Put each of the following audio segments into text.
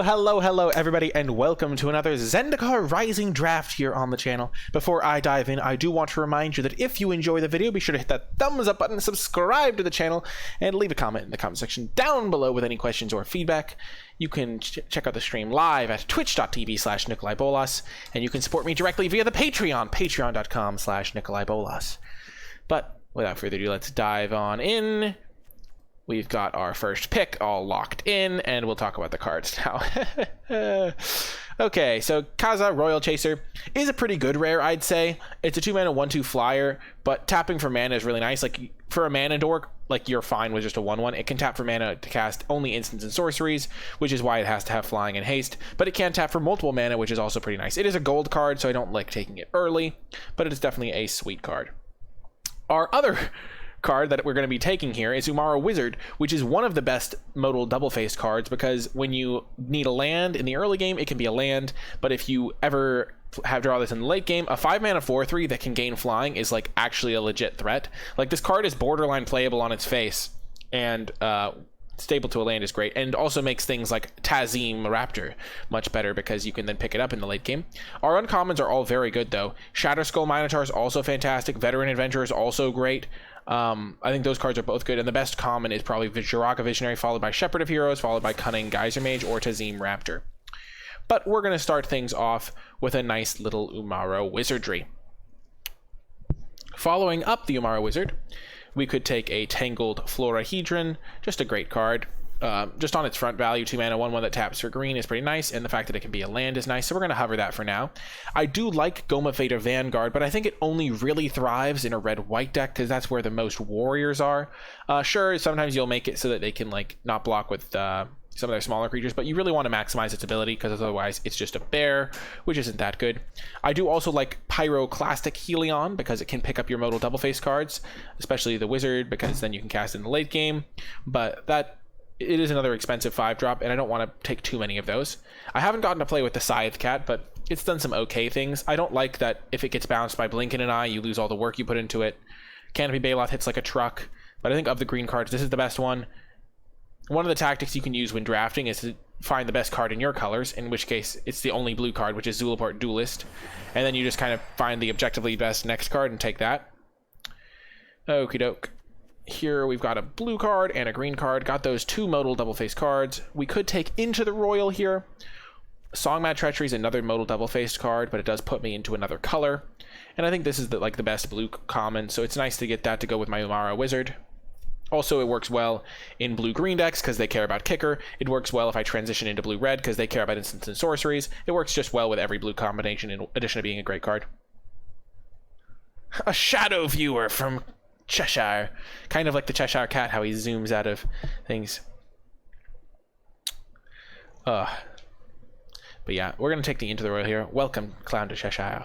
Hello, everybody, and welcome to another Zendikar Rising draft here on the channel. Before I dive in, I do want to remind you that if you enjoy the video, be sure to hit that thumbs up button, subscribe to the channel, and leave a comment in the comment section down below with any questions or feedback. You can check out the stream live at twitch.tv/NicolaiBolas, and you can support me directly via the Patreon, patreon.com/NicolaiBolas. But without further ado, let's dive on in. We've got our first pick all locked in, and we'll talk about the cards now. Okay, so Kaza, Royal Chaser, is a pretty good rare, I'd say. It's a 2-mana 1/2 flyer, but tapping for mana is really nice. Like, for a mana dork, like, you're fine with just a 1/1. It can tap for mana to cast only instants and sorceries, which is why it has to have flying and haste, but it can tap for multiple mana, which is also pretty nice. It is a gold card, so I don't like taking it early, but it is definitely a sweet card. Our other card that we're going to be taking here is Umara Wizard, which is one of the best modal double-faced cards, because when you need a land in the early game, it can be a land, but if you ever draw this in the late game, a 5-mana 4/3 that can gain flying is like actually a legit threat. Like, this card is borderline playable on its face, and stable to a land is great, and also makes things like Tazim Raptor much better because you can then pick it up in the late game. Our uncommons are all very good though. Shatterskull Minotaur is also fantastic. Veteran Adventurer is also great. I think those cards are both good, and the best common is probably Jiraka Visionary, followed by Shepherd of Heroes, followed by Cunning Geyser Mage or Tazim Raptor. But we're going to start things off with a nice little Umara Wizardry. Following up the Umara Wizard, we could take a Tangled Florahedron, just a great card. Just on its front value, 2-mana 1/1 that taps for green is pretty nice, and the fact that it can be a land is nice, so we're going to hover that for now. I do like Goma Vader Vanguard, but I think it only really thrives in a red-white deck, because that's where the most warriors are. Sure, sometimes you'll make it so that they can like not block with some of their smaller creatures, but you really want to maximize its ability, because otherwise it's just a bear, which isn't that good. I do also like Pyroclastic Helion, because it can pick up your modal double-face cards, especially the Wizard, because then you can cast in the late game, but it is another expensive 5-drop, and I don't want to take too many of those. I haven't gotten to play with the Scythe Cat, but it's done some okay things. I don't like that if it gets bounced by Blink in an Eye, you lose all the work you put into it. Canopy Baloth hits like a truck, but I think of the green cards, this is the best one. One of the tactics you can use when drafting is to find the best card in your colors, in which case it's the only blue card, which is Zulaport Duelist, and then you just kind of find the objectively best next card and take that. Okie doke. Here we've got a blue card and a green card. Got those 2 modal double-faced cards. We could take Into the Royal here. Songmad Treachery is another modal double-faced card, but it does put me into another color. And I think this is the best blue common, so it's nice to get that to go with my Umara Wizard. Also, it works well in blue-green decks because they care about kicker. It works well if I transition into blue-red because they care about instants and sorceries. It works just well with every blue combination, in addition to being a great card. A Shadow Viewer from Cheshire, kind of like the Cheshire Cat, how he zooms out of things. But yeah, we're gonna take the Into the Royal here. Welcome, Clown to Cheshire.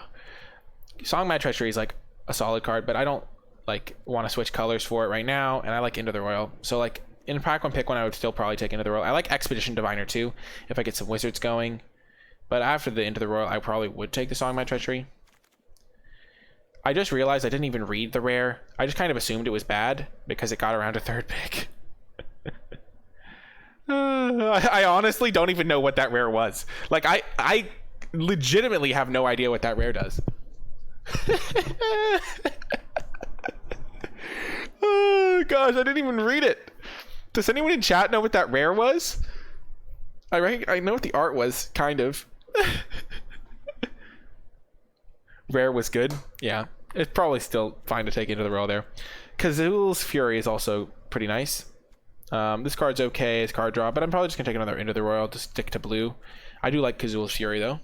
Songmad Treachery is like a solid card, but I don't like want to switch colors for it right now, and I like Into the Royal. So like in pack one pick one, I would still probably take Into the Royal. I like Expedition Diviner too, if I get some wizards going. But after the Into the Royal, I probably would take the Songmad Treachery. I just realized I didn't even read the rare. I just kind of assumed it was bad because it got around to 3rd pick. I honestly don't even know what that rare was. Like, I legitimately have no idea what that rare does. Oh gosh, I didn't even read it. Does anyone in chat know what that rare was? I know what the art was, kind of. Rare was good. Yeah, it's probably still fine to take Into the Royal there. Kazul's Fury is also pretty nice. This card's okay as card draw, but I'm probably just gonna take another Into the Royal to stick to blue. I do like Kazul's Fury though.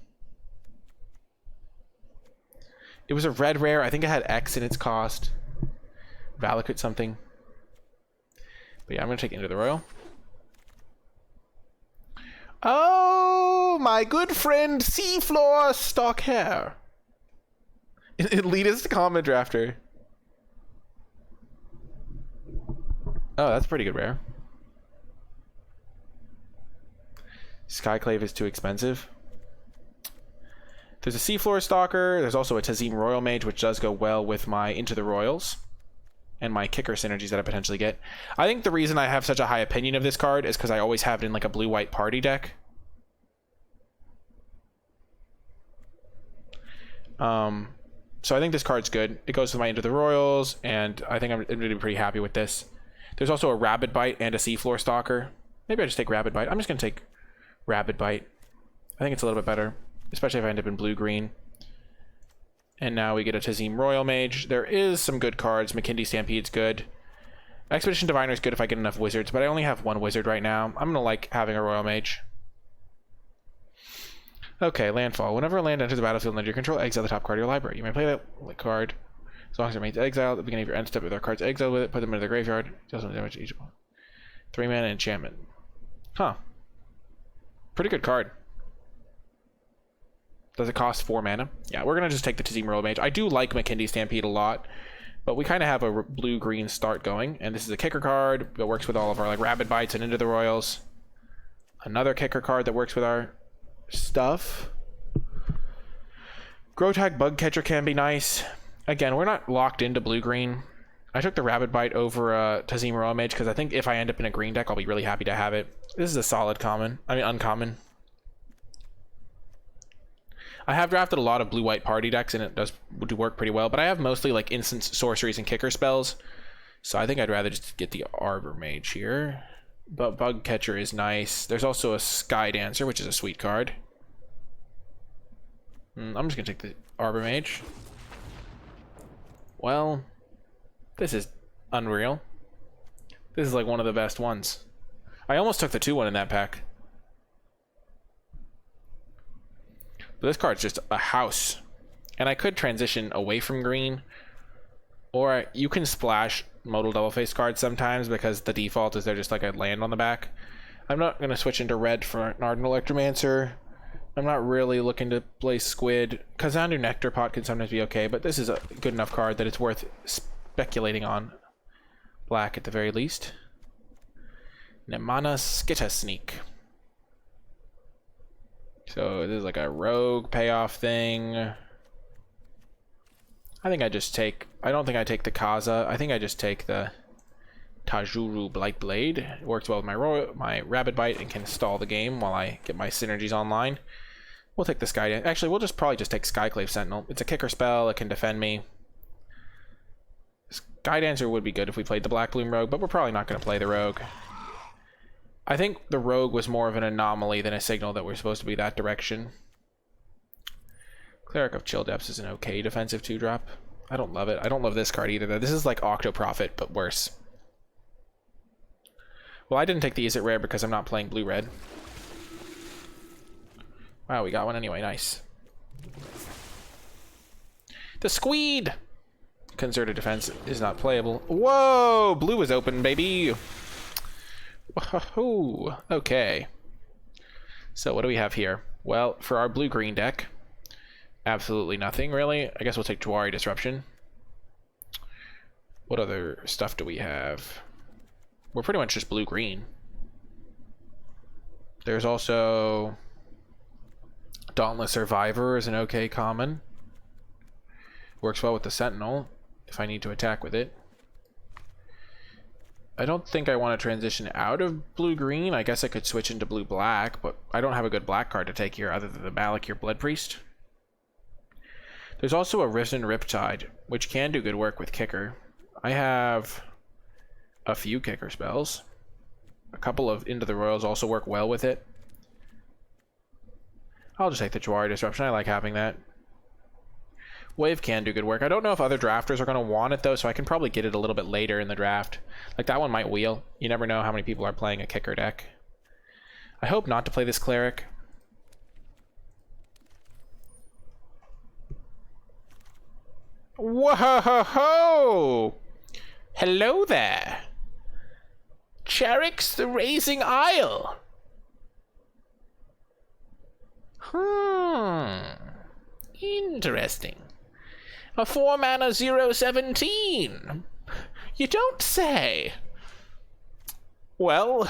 It was a red rare. I think it had X in its cost. Valakut something. But yeah, I'm gonna take Into the Royal. Oh, my good friend Seafloor Stockhair. Elitist Common Drafter. Oh, that's a pretty good rare. Skyclave is too expensive. There's a Seafloor Stalker. There's also a Tazim Royal Mage, which does go well with my Into the Royals and my kicker synergies that I potentially get. I think the reason I have such a high opinion of this card is because I always have it in like a blue-white party deck. So I think this card's good. It goes with my Into the Royals, and I think I'm going to be pretty happy with this. There's also a Rabid Bite and a Seafloor Stalker. Maybe I just take Rabid Bite. I'm just going to take Rabid Bite. I think it's a little bit better, especially if I end up in blue-green. And now we get a Tazim Royal Mage. There is some good cards. McKindy Stampede's good. Expedition Diviner is good if I get enough wizards, but I only have one wizard right now. I'm going to like having a Royal Mage. Okay, landfall. Whenever a land enters the battlefield under your control, exile the top card of your library. You may play that card as long as it remains exiled at the beginning of your end step. If there are cards exiled with it, put them into the graveyard. Deal some damage to each one. 3-mana enchantment. Huh. Pretty good card. Does it cost 4 mana? Yeah, we're going to just take the Tazim Royal Mage. I do like McKindy Stampede a lot, but we kind of have a blue-green start going, and this is a kicker card that works with all of our like Rabid Bites and Into the Royals. Another kicker card that works with our stuff. Grotag Bugcatcher can be nice. Again, we're not locked into blue-green. I took the Rabid Bite over Tazim Royal Mage because I think if I end up in a green deck, I'll be really happy to have it. This is a solid common. I mean, uncommon. I have drafted a lot of blue-white party decks, and it does work pretty well, but I have mostly like instant sorceries and kicker spells, so I think I'd rather just get the Arbor Mage here. But Bugcatcher is nice. There's also a Sky Dancer, which is a sweet card. I'm just going to take the Arbor Mage. Well, this is unreal. This is like one of the best ones. I almost took the 2-1 in that pack. But this card's just a house. And I could transition away from green. Or you can splash modal double face cards sometimes because the default is they're just like a land on the back. I'm not going to switch into red for an Ardent Electromancer. I'm not really looking to play Squid. Kazandu Nectar Pot can sometimes be okay, but this is a good enough card that it's worth speculating on. Black at the very least. Nemana Skitta Sneak. So this is like a rogue payoff thing. I think I just take... I don't think I take the Kaza. I think I just take the Tajuru Blightblade. It works well with my Rabid Bite and can stall the game while I get my synergies online. We'll take the Sky... Actually, we'll probably just take Skyclave Sentinel. It's a kicker spell. It can defend me. Sky Dancer would be good if we played the Black Bloom Rogue, but we're probably not going to play the Rogue. I think the Rogue was more of an anomaly than a signal that we're supposed to be that direction. Cleric of Chill Depths is an okay defensive 2-drop. I don't love it. I don't love this card either, though. This is like Octoprophet, but worse. Well, I didn't take the Is It Rare because I'm not playing blue-red. Wow, we got one anyway. Nice. The Squeed! Concerted Defense is not playable. Whoa! Blue is open, baby! Whoa! Okay. So what do we have here? Well, for our blue-green deck, absolutely nothing, really. I guess we'll take Jawari Disruption. What other stuff do we have? We're pretty much just blue-green. There's also... Dauntless Survivor is an okay common. Works well with the Sentinel, if I need to attack with it. I don't think I want to transition out of blue-green. I guess I could switch into blue-black, but I don't have a good black card to take here other than the Malakir Blood Priest. There's also a Risen Riptide, which can do good work with kicker. I have a few kicker spells. A couple of Into the Royals also work well with it. I'll just take the Jawari Disruption. I like having that. Wave can do good work. I don't know if other drafters are going to want it, though, so I can probably get it a little bit later in the draft. Like, that one might wheel. You never know how many people are playing a kicker deck. I hope not to play this Cleric. Whoa-ho-ho-ho! Hello there! Charix the Raising Isle! Interesting. A 4-mana 0/17. You don't say. Well,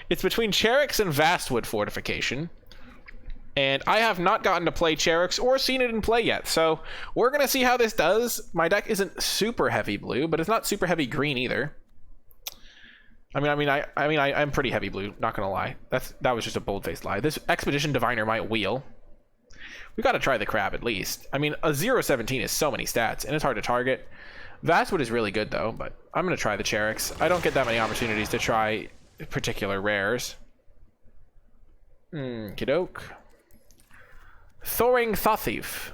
it's between Charix and Vastwood Fortification. And I have not gotten to play Charix or seen it in play yet, so we're going to see how this does. My deck isn't super heavy blue, but it's not super heavy green either. I'm pretty heavy blue, not going to lie. That was just a bold-faced lie. This Expedition Diviner might wheel. We got to try the crab at least. I mean, a 0-17 is so many stats, and it's hard to target. Vastwood is really good, though, but I'm going to try the Cherix. I don't get that many opportunities to try particular rares. Kidoke. Thoring Thothief.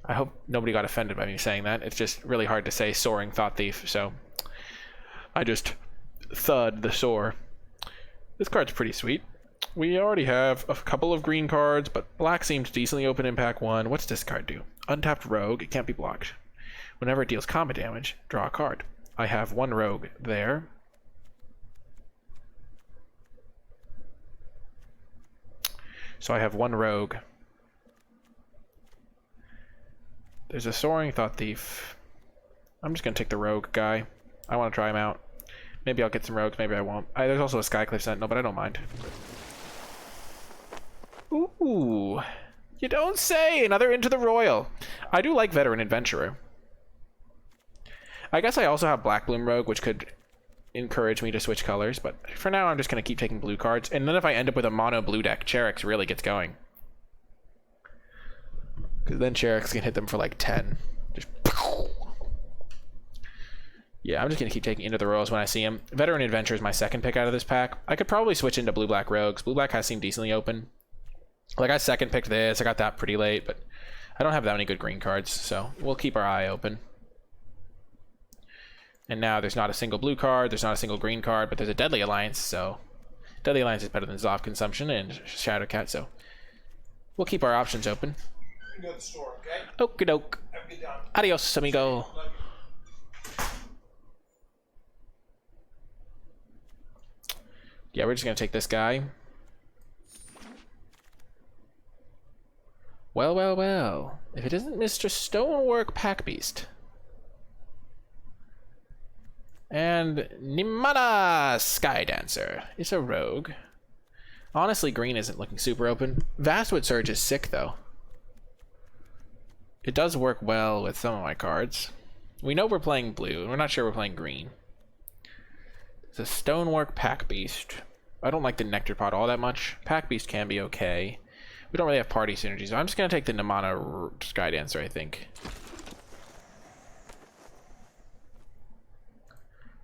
I hope nobody got offended by me saying that. It's just really hard to say Soaring Thothief, so I just thud the soar. This card's pretty sweet. We already have a couple of green cards, but black seems decently open in pack 1. What's this card do? Untapped Rogue. It can't be blocked. Whenever it deals combat damage, draw a card. I have 1 Rogue there. So I have 1 Rogue. There's a Soaring Thought Thief. I'm just going to take the Rogue guy. I want to try him out. Maybe I'll get some Rogues, maybe I won't. There's also a Skycliff Sentinel, but I don't mind. Ooh. You don't say! Another Into the Royal. I do like Veteran Adventurer. I guess I also have Black Bloom Rogue, which could encourage me to switch colors, but for now I'm just going to keep taking blue cards, and then if I end up with a mono blue deck, Cherix really gets going. Because then Cherix can hit them for like 10. Just yeah, I'm just going to keep taking Into the Royals when I see him. Veteran Adventure is my second pick out of this pack. I could probably switch into blue-black Rogues. Blue-black has seemed decently open. Like, I second picked this. I got that pretty late, but I don't have that many good green cards, so we'll keep our eye open. And now there's not a single blue card, there's not a single green card, but there's a Deadly Alliance, so Deadly Alliance is better than Zoff Consumption and Shadowcat, so we'll keep our options open. Go to the store, okay? Okie doke. Have a good day. Adios, amigo. Love you. Yeah, we're just gonna take this guy. Well, well, well. If it isn't Mr. Stonework Packbeast. And Nimana Skydancer. It's a rogue. Honestly, green isn't looking super open. Vastwood Surge is sick, though. It does work well with some of my cards. We know we're playing blue, and we're not sure we're playing green. It's a Stonework Packbeast. I don't like the Nectar Pot all that much. Packbeast can be okay. We don't really have party synergies, so I'm just going to take the Nimana Skydancer, I think.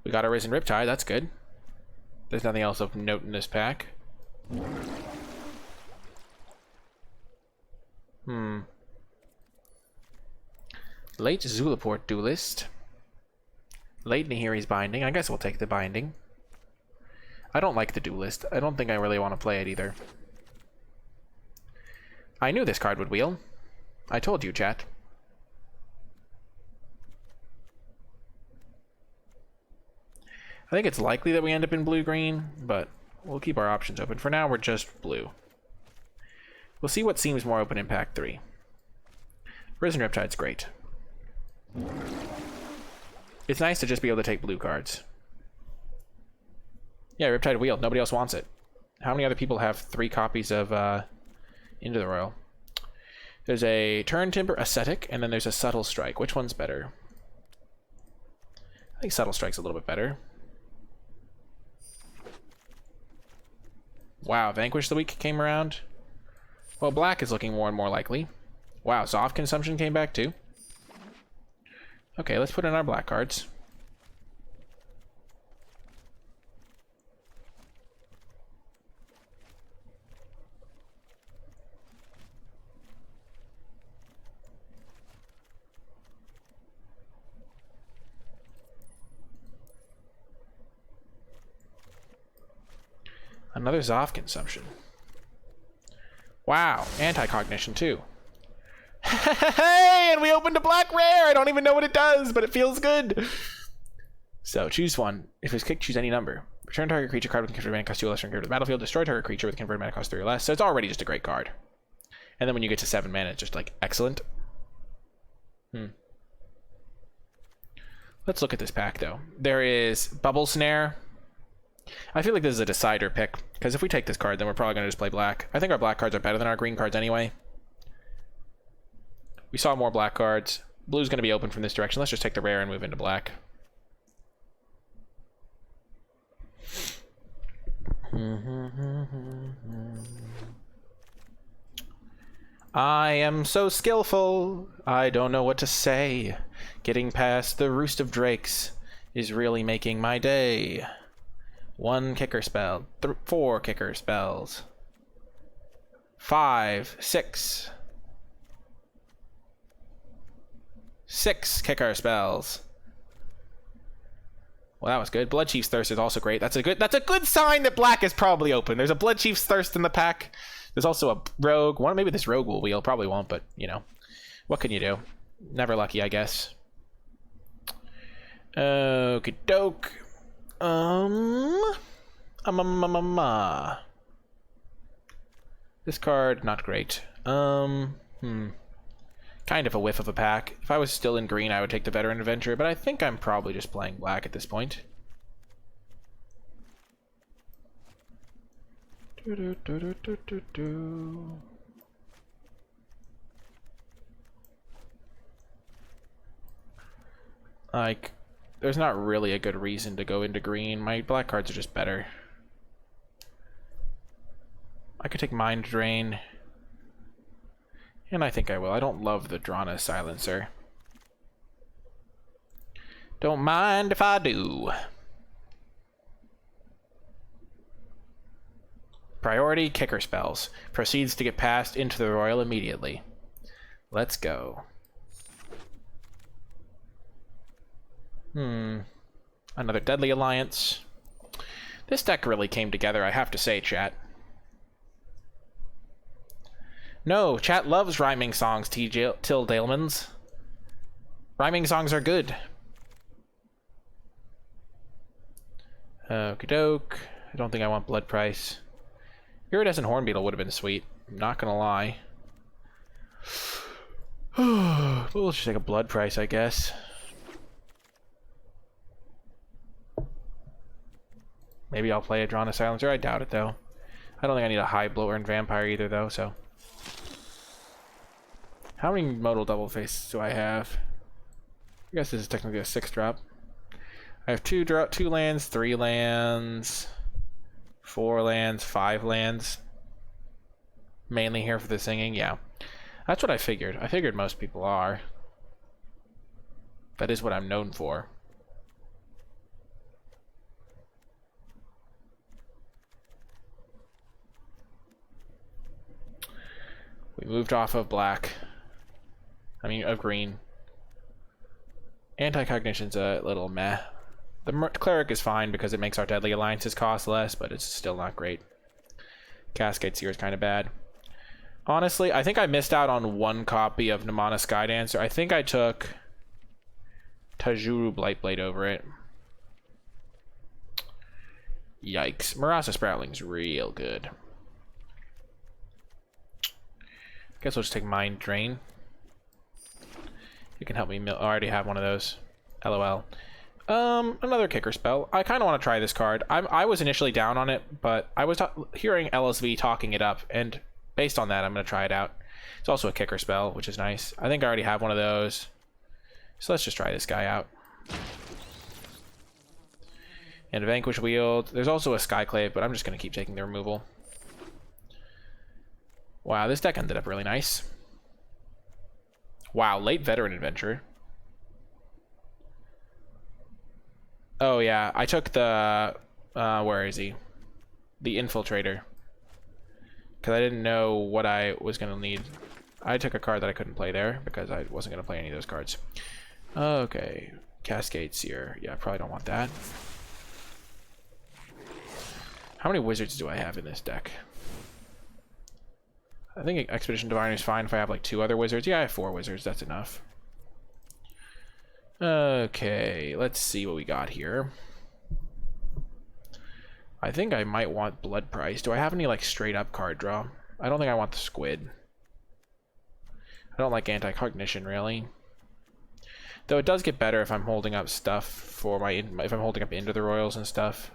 We got a Risen Riptide, that's good. There's nothing else of note in this pack. Late Zulaport Duelist. Late Nahiri's Binding. I guess we'll take the Binding. I don't like the Duelist. I don't think I really want to play it either. I knew this card would wheel. I told you, chat. I think it's likely that we end up in blue-green, but we'll keep our options open. For now, we're just blue. We'll see what seems more open in pack 3. Risen Riptide's great. It's nice to just be able to take blue cards. Yeah, Riptide wheeled. Nobody else wants it. How many other people have 3 copies of Into the Royal? There's a Turn Timber Ascetic, and then there's a Subtle Strike. Which one's better? I think Subtle Strike's a little bit better. Wow, Vanquish the Weak came around. Well, black is looking more and more likely. Wow, Zoff Consumption came back too. Okay, let's put in our black cards. Another Zoff Consumption. Wow, Anti-Cognition too. Hey, and we opened a black rare! I don't even know what it does, but it feels good! So, choose one. If it's kicked, choose any number. Return target creature card with converted mana cost 2 or less from to the battlefield. Destroy target creature with converted mana cost 3 or less. So it's already just a great card. And then when you get to 7 mana, it's just like, excellent. Let's look at this pack, though. There is Bubble Snare. I feel like this is a decider pick, because if we take this card, then we're probably going to just play black. I think our black cards are better than our green cards anyway. We saw more black cards. Blue's going to be open from this direction. Let's just take the rare and move into black. I am so skillful, I don't know what to say. Getting past the roost of drakes is really making my day. 1 kicker spell, 4 kicker spells. 5, 6. 6 kicker spells. Well, that was good. Blood Chief's Thirst is also great. That's a good sign that black is probably open. There's a Blood Chief's Thirst in the pack. There's also a rogue. Maybe this rogue will wheel. Probably won't, but you know, what can you do? Never lucky, I guess. Okie doke. This card, not great. Kind of a whiff of a pack. If I was still in green, I would take the Veteran Adventurer, but I think I'm probably just playing black at this point. Like, there's not really a good reason to go into green. My black cards are just better. I could take Mind Drain. And I think I will. I don't love the Drana Silencer. Don't mind if I do. Priority kicker spells. Proceeds to get passed into the Royal immediately. Let's go. Another Deadly Alliance. This deck really came together, I have to say, chat. No, chat loves rhyming songs, Till Dalemans. Rhyming songs are good. Okie doke. I don't think I want Blood Price. Iridescent Hornbeetle would have been sweet. I'm not gonna lie. We'll just take a Blood Price, I guess. Maybe I'll play a Drana Silencer. I doubt it, though. I don't think I need a High Blower and Vampire either, though, so... How many modal double faces do I have? I guess this is technically a 6-drop. I have 2 lands, 3 lands, 4 lands, 5 lands. Mainly here for the singing, yeah. That's what I figured. I figured most people are. That is what I'm known for. We moved off of black. I mean, of green. Anti-Cognition's a little meh. The Cleric is fine because it makes our Deadly Alliances cost less, but it's still not great. Cascade Seer is kind of bad. Honestly, I think I missed out on 1 copy of Namana Skydancer. I think I took Tajuru Blightblade over it. Yikes. Marasa Sproutling's real good. Guess we'll just take Mind Drain. You can help me. I already have one of those. LOL. Another kicker spell. I kind of want to try this card. I was initially down on it, but I was hearing LSV talking it up, and based on that, I'm going to try it out. It's also a kicker spell, which is nice. I think I already have one of those. So let's just try this guy out. And Vanquish Wield. There's also a Skyclave, but I'm just going to keep taking the removal. Wow, this deck ended up really nice. Wow, late Veteran Adventure. Oh yeah, I took the... where is he? The Infiltrator. Because I didn't know what I was going to need. I took a card that I couldn't play there, because I wasn't going to play any of those cards. Okay, Cascade Seer. Yeah, I probably don't want that. How many wizards do I have in this deck? I think Expedition Diviner is fine if I have like 2 other wizards. Yeah, I have 4 wizards. That's enough. Okay, let's see what we got here. I think I might want Blood Price. Do I have any like straight up card draw? I don't think I want the Squid. I don't like Anti-Cognition really. Though it does get better if I'm holding up stuff for my... if I'm holding up Into the Royals and stuff.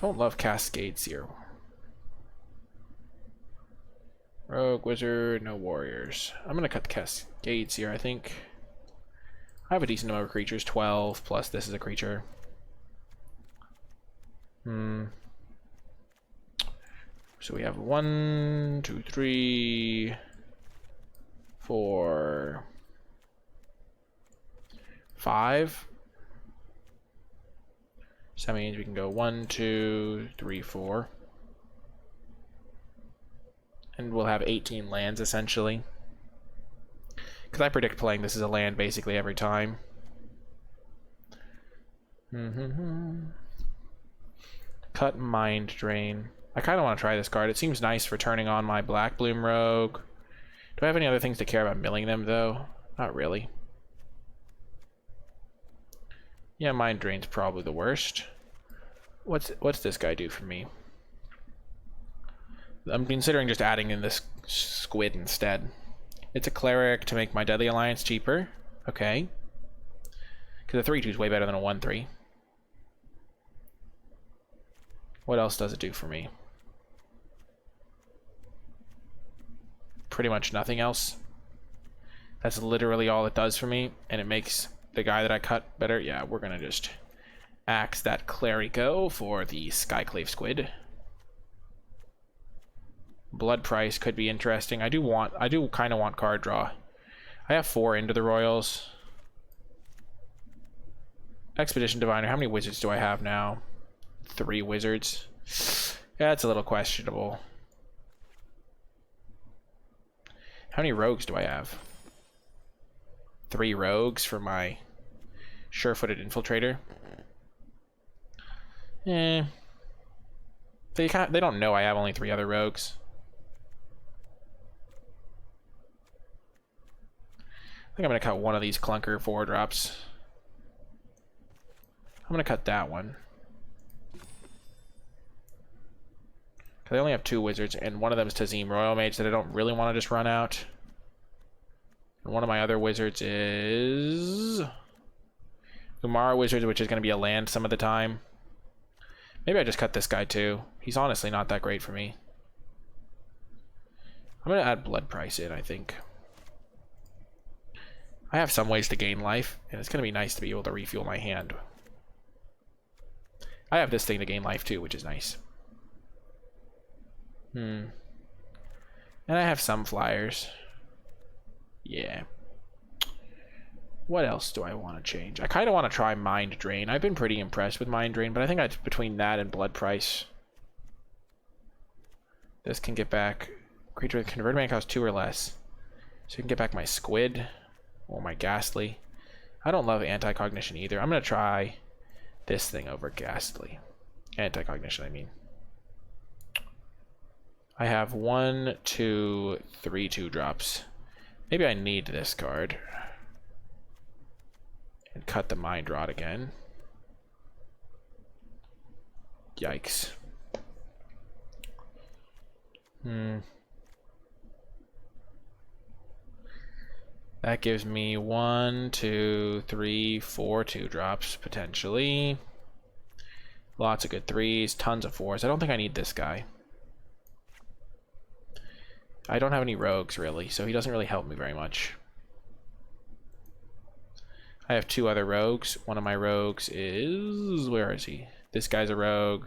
Don't love Cascade Seer. Rogue, Wizard, no Warriors. I'm gonna cut the Cascade Seer, I think. I have a decent number of creatures, 12, plus this is a creature. So we have 1, 2, 3, 4, 5. So that means we can go 1, 2, 3, 4. And we'll have 18 lands, essentially. Because I predict playing this as a land basically every time. Cut Mind Drain. I kind of want to try this card. It seems nice for turning on my Black Bloom Rogue. Do I have any other things to care about milling them, though? Not really. Yeah, Mind Drain's probably the worst. What's this guy do for me? I'm considering just adding in this squid instead. It's a cleric to make my Deadly Alliance cheaper. Okay. Because a 3/2 is way better than a 1/3. What else does it do for me? Pretty much nothing else. That's literally all it does for me, and it makes the guy that I cut better. Yeah, we're gonna just axe that Clerico for the Skyclave Squid. Blood Price could be interesting. I do kind of want card draw. I have 4 Into the Royals. Expedition Diviner. How many wizards do I have now? 3 wizards. Yeah, that's a little questionable. How many rogues do I have? 3 rogues for my sure-footed infiltrator. They don't know I have only 3 other rogues. I think I'm gonna cut one of these clunker 4-drops. I'm gonna cut that one. Because I only have 2 wizards, and one of them is Tazim Royal Mage that I don't really want to just run out. And one of my other wizards is Umara Wizard, which is going to be a land some of the time. Maybe I just cut this guy too. He's honestly not that great for me. I'm going to add Blood Price in, I think. I have some ways to gain life, and it's going to be nice to be able to refuel my hand. I have this thing to gain life too, which is nice. And I have some flyers. Yeah. What else do I want to change? I kind of want to try Mind Drain. I've been pretty impressed with Mind Drain, but I think between that and Blood Price. This can get back... Creature with converted mana costs 2 or less. So you can get back my Squid or my Ghastly. I don't love Anti-Cognition either. I'm going to try this thing over Ghastly. Anti-Cognition, I mean. I have 1, 2, 3 2-drops. Maybe I need this card. And cut the Mind Rod again. Yikes. That gives me 1, 2, 3, 4 2-drops, potentially. Lots of good 3s, tons of 4s. I don't think I need this guy. I don't have any rogues, really, so he doesn't really help me very much. I have 2 other rogues. One of my rogues is... Where is he? This guy's a rogue.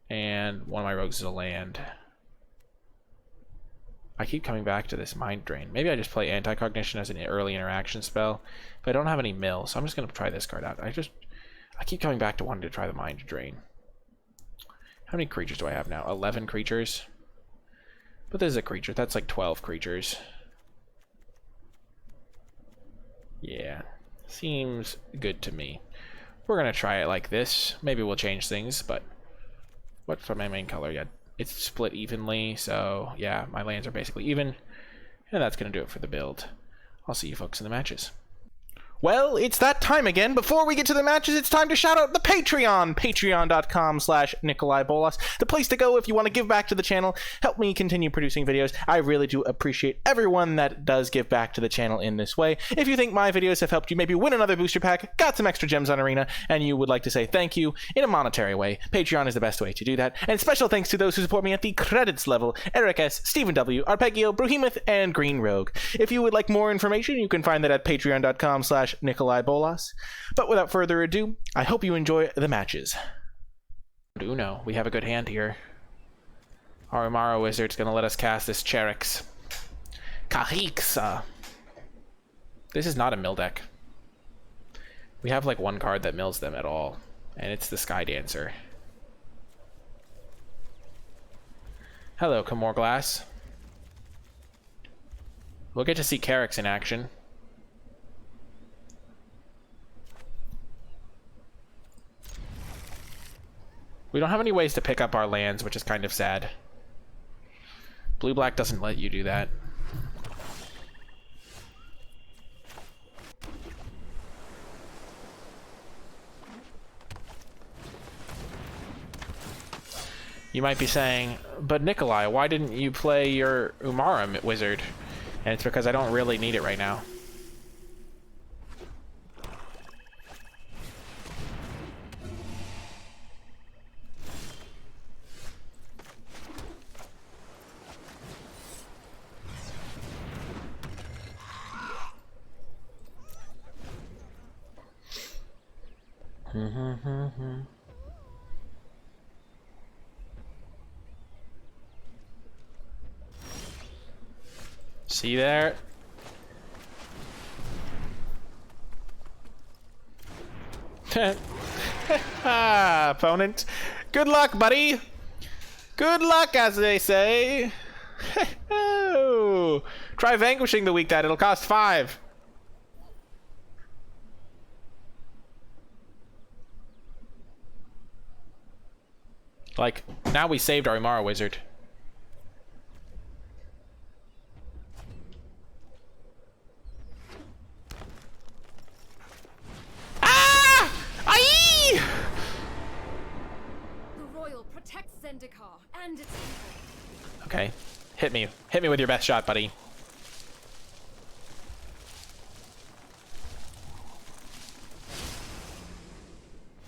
And one of my rogues is a land. I keep coming back to this Mind Drain. Maybe I just play Anti-Cognition as an early interaction spell, but I don't have any mill, so I'm just going to try this card out. I keep coming back to wanting to try the Mind Drain. How many creatures do I have now? 11 creatures? But this is a creature. That's like 12 creatures. Yeah. Seems good to me. We're going to try it like this. Maybe we'll change things, but... What's my main color? Yeah, it's split evenly, so yeah, my lands are basically even. And that's going to do it for the build. I'll see you folks in the matches. Well, it's that time again. Before we get to the matches, it's time to shout out the Patreon. Patreon.com/NicolaiBolas. The place to go if you want to give back to the channel, help me continue producing videos. I really do appreciate everyone that does give back to the channel in this way. If you think my videos have helped you maybe win another booster pack, got some extra gems on Arena, and you would like to say thank you in a monetary way, Patreon is the best way to do that. And special thanks to those who support me at the credits level: Eric S., Stephen W., Arpeggio, Bruhemoth, and Green Rogue. If you would like more information, you can find that at patreon.com/NicolaiBolas. But without further ado, I hope you enjoy the matches. Uno. We have a good hand here. Our Umara Wizard's gonna let us cast this Cherix. Kahixa! This is not a mill deck. We have like one card that mills them at all, and it's the Sky Dancer. Hello, Kamor Glass. We'll get to see Carrick's in action. We don't have any ways to pick up our lands, which is kind of sad. Blue-black doesn't let you do that. You might be saying, but Nikolai, why didn't you play your Umara Wizard? And it's because I don't really need it right now. See there? Opponent. Good luck, buddy. Good luck, as they say. Try vanquishing the weak dad. It'll cost 5. Like, now we saved our Umara Wizard. Ah! Aye! The Royal protects Zendikar and its people. Okay. Hit me. Hit me with your best shot, buddy.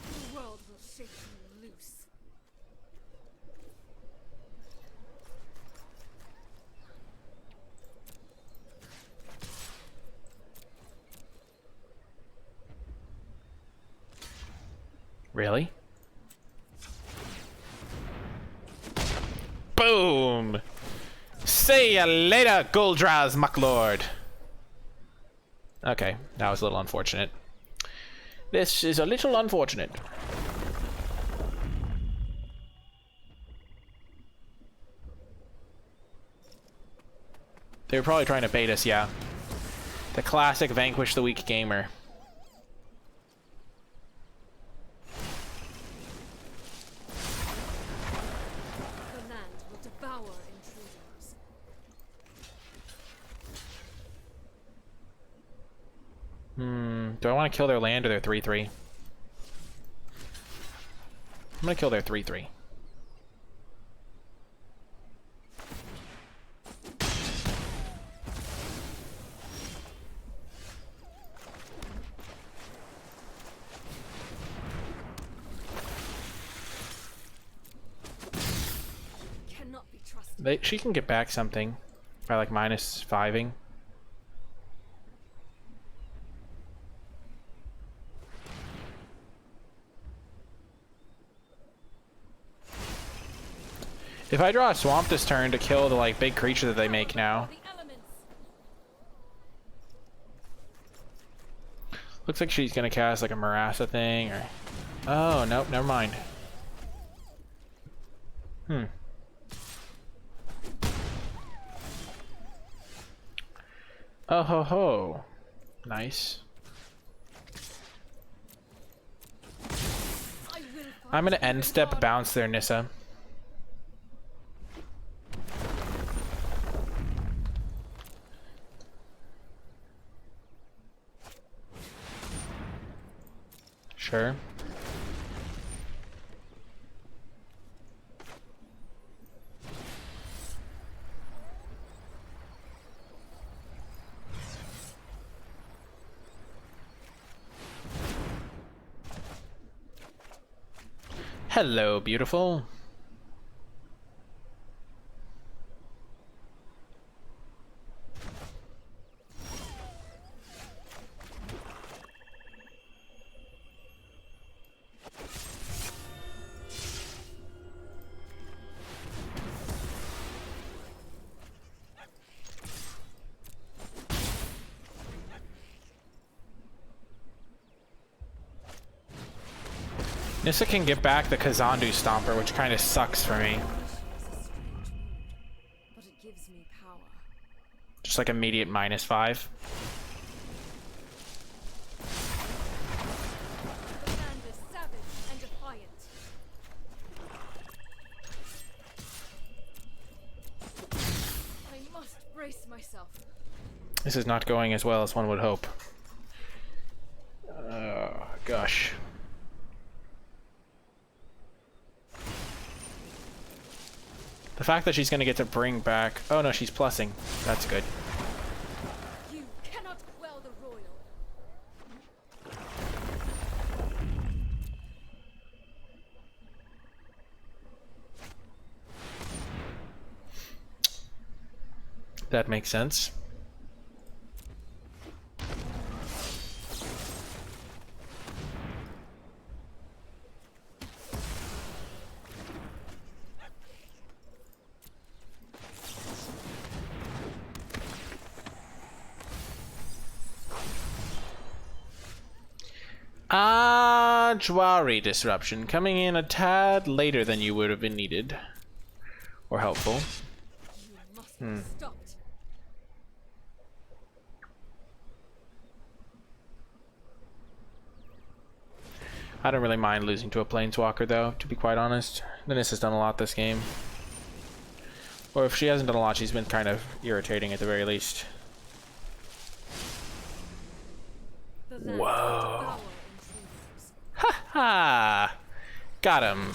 The world will shake you loose. Really? Boom! See ya later, Goldraz, Mucklord. Okay, that was a little unfortunate. This is a little unfortunate. They were probably trying to bait us, yeah. The classic vanquish the weak gamer. The land will devour intruders. Do I want to kill their land or their 3/3? I'm gonna kill their 3/3. Cannot be trusted. She can get back something by like -5ing. If I draw a swamp this turn to kill the like big creature that they make now. The elements. Looks like she's gonna cast like a Marassa thing or... Oh, nope, never mind. Oh ho ho. Nice. I will I'm gonna fight end step bounce their Nissa. Sure. Hello, beautiful. Nissa can get back the Kazandu Stomper, which kind of sucks for me. But it gives me power. Just like immediate -5. The land is savage and defiant. I must brace myself. This is not going as well as one would hope. Gosh. The fact that she's going to get to bring back... Oh no, she's plussing. That's good. You cannot quell the royal. That makes sense. Jwari disruption coming in a tad later than you would have been needed or helpful. You must be stopped. I don't really mind losing to a planeswalker though, to be quite honest. Dennis has done a lot this game. Or if she hasn't done a lot, she's been kind of irritating at the very least. The land Whoa. devour intruders. Ha ha! Got him.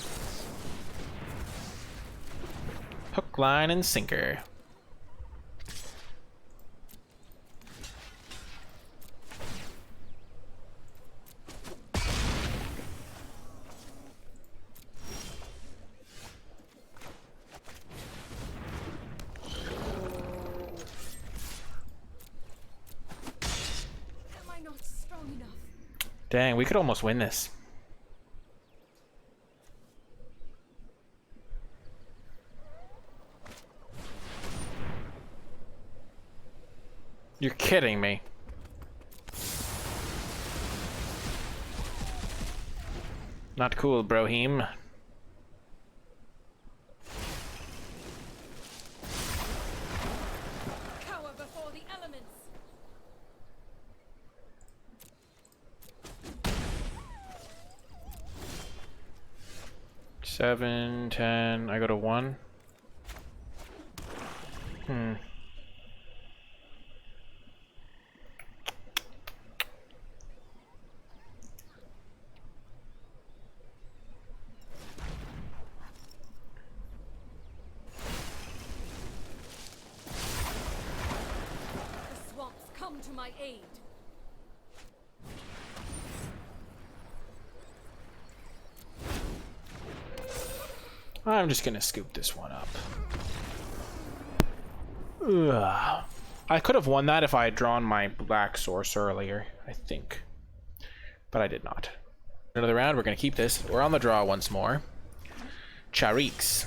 Hook, line, and sinker. Am I not strong enough? Dang, we could almost win this. You're kidding me. Not cool, Brohim. Cower before the elements. 7, 10. I go to 1. The swamps come to my aid. I'm just gonna scoop this one up. Ugh. I could have won that if I had drawn my black source earlier, I think. But I did not. Another round, we're gonna keep this. We're on the draw once more. Chariks.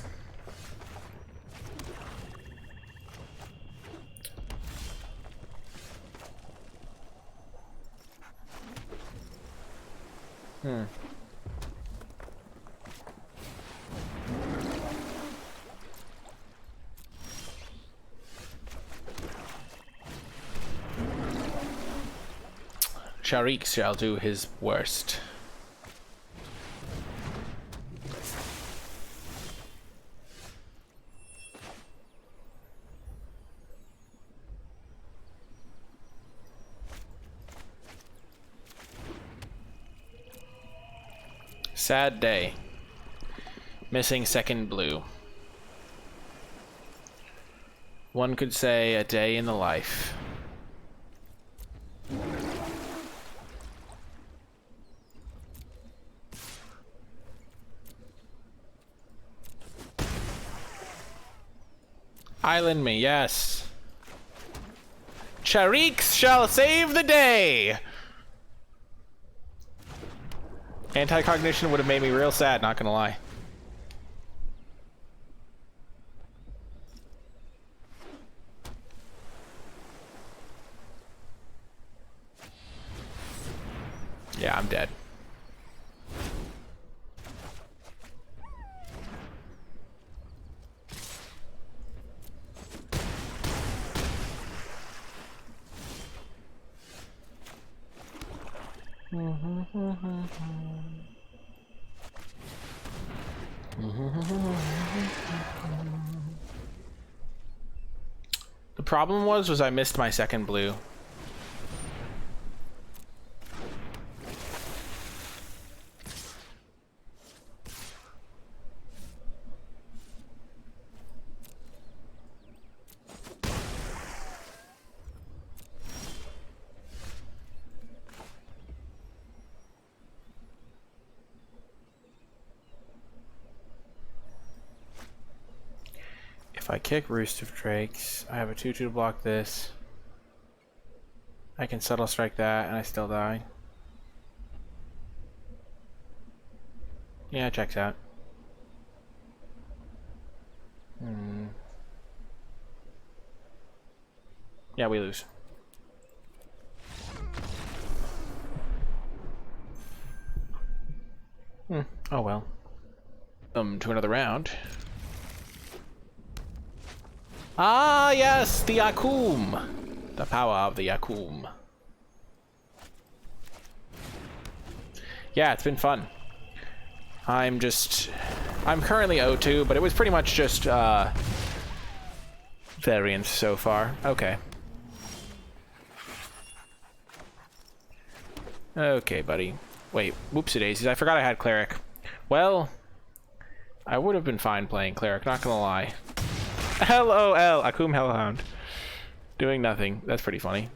Sharik shall do his worst. Sad day. Missing second blue. One could say a day in the life. Island me, yes. Chariks shall save the day! Anti-cognition would have made me real sad, not gonna lie. Yeah, I'm dead. The problem was I missed my second blue. If I kick Roost of Drakes, I have a 2-2 to block this. I can Subtle Strike that, and I still die. Yeah, checks out. Yeah, we lose. Oh well. To another round. Ah, yes, the Akum. The power of the Akum. Yeah, it's been fun. I'm currently 0-2, but it was pretty much just variance so far. Okay. Okay, buddy. Wait, whoopsie daisies, I forgot I had Cleric. Well, I would have been fine playing Cleric, not gonna lie. LOL, Akum Hellhound. Doing nothing. That's pretty funny.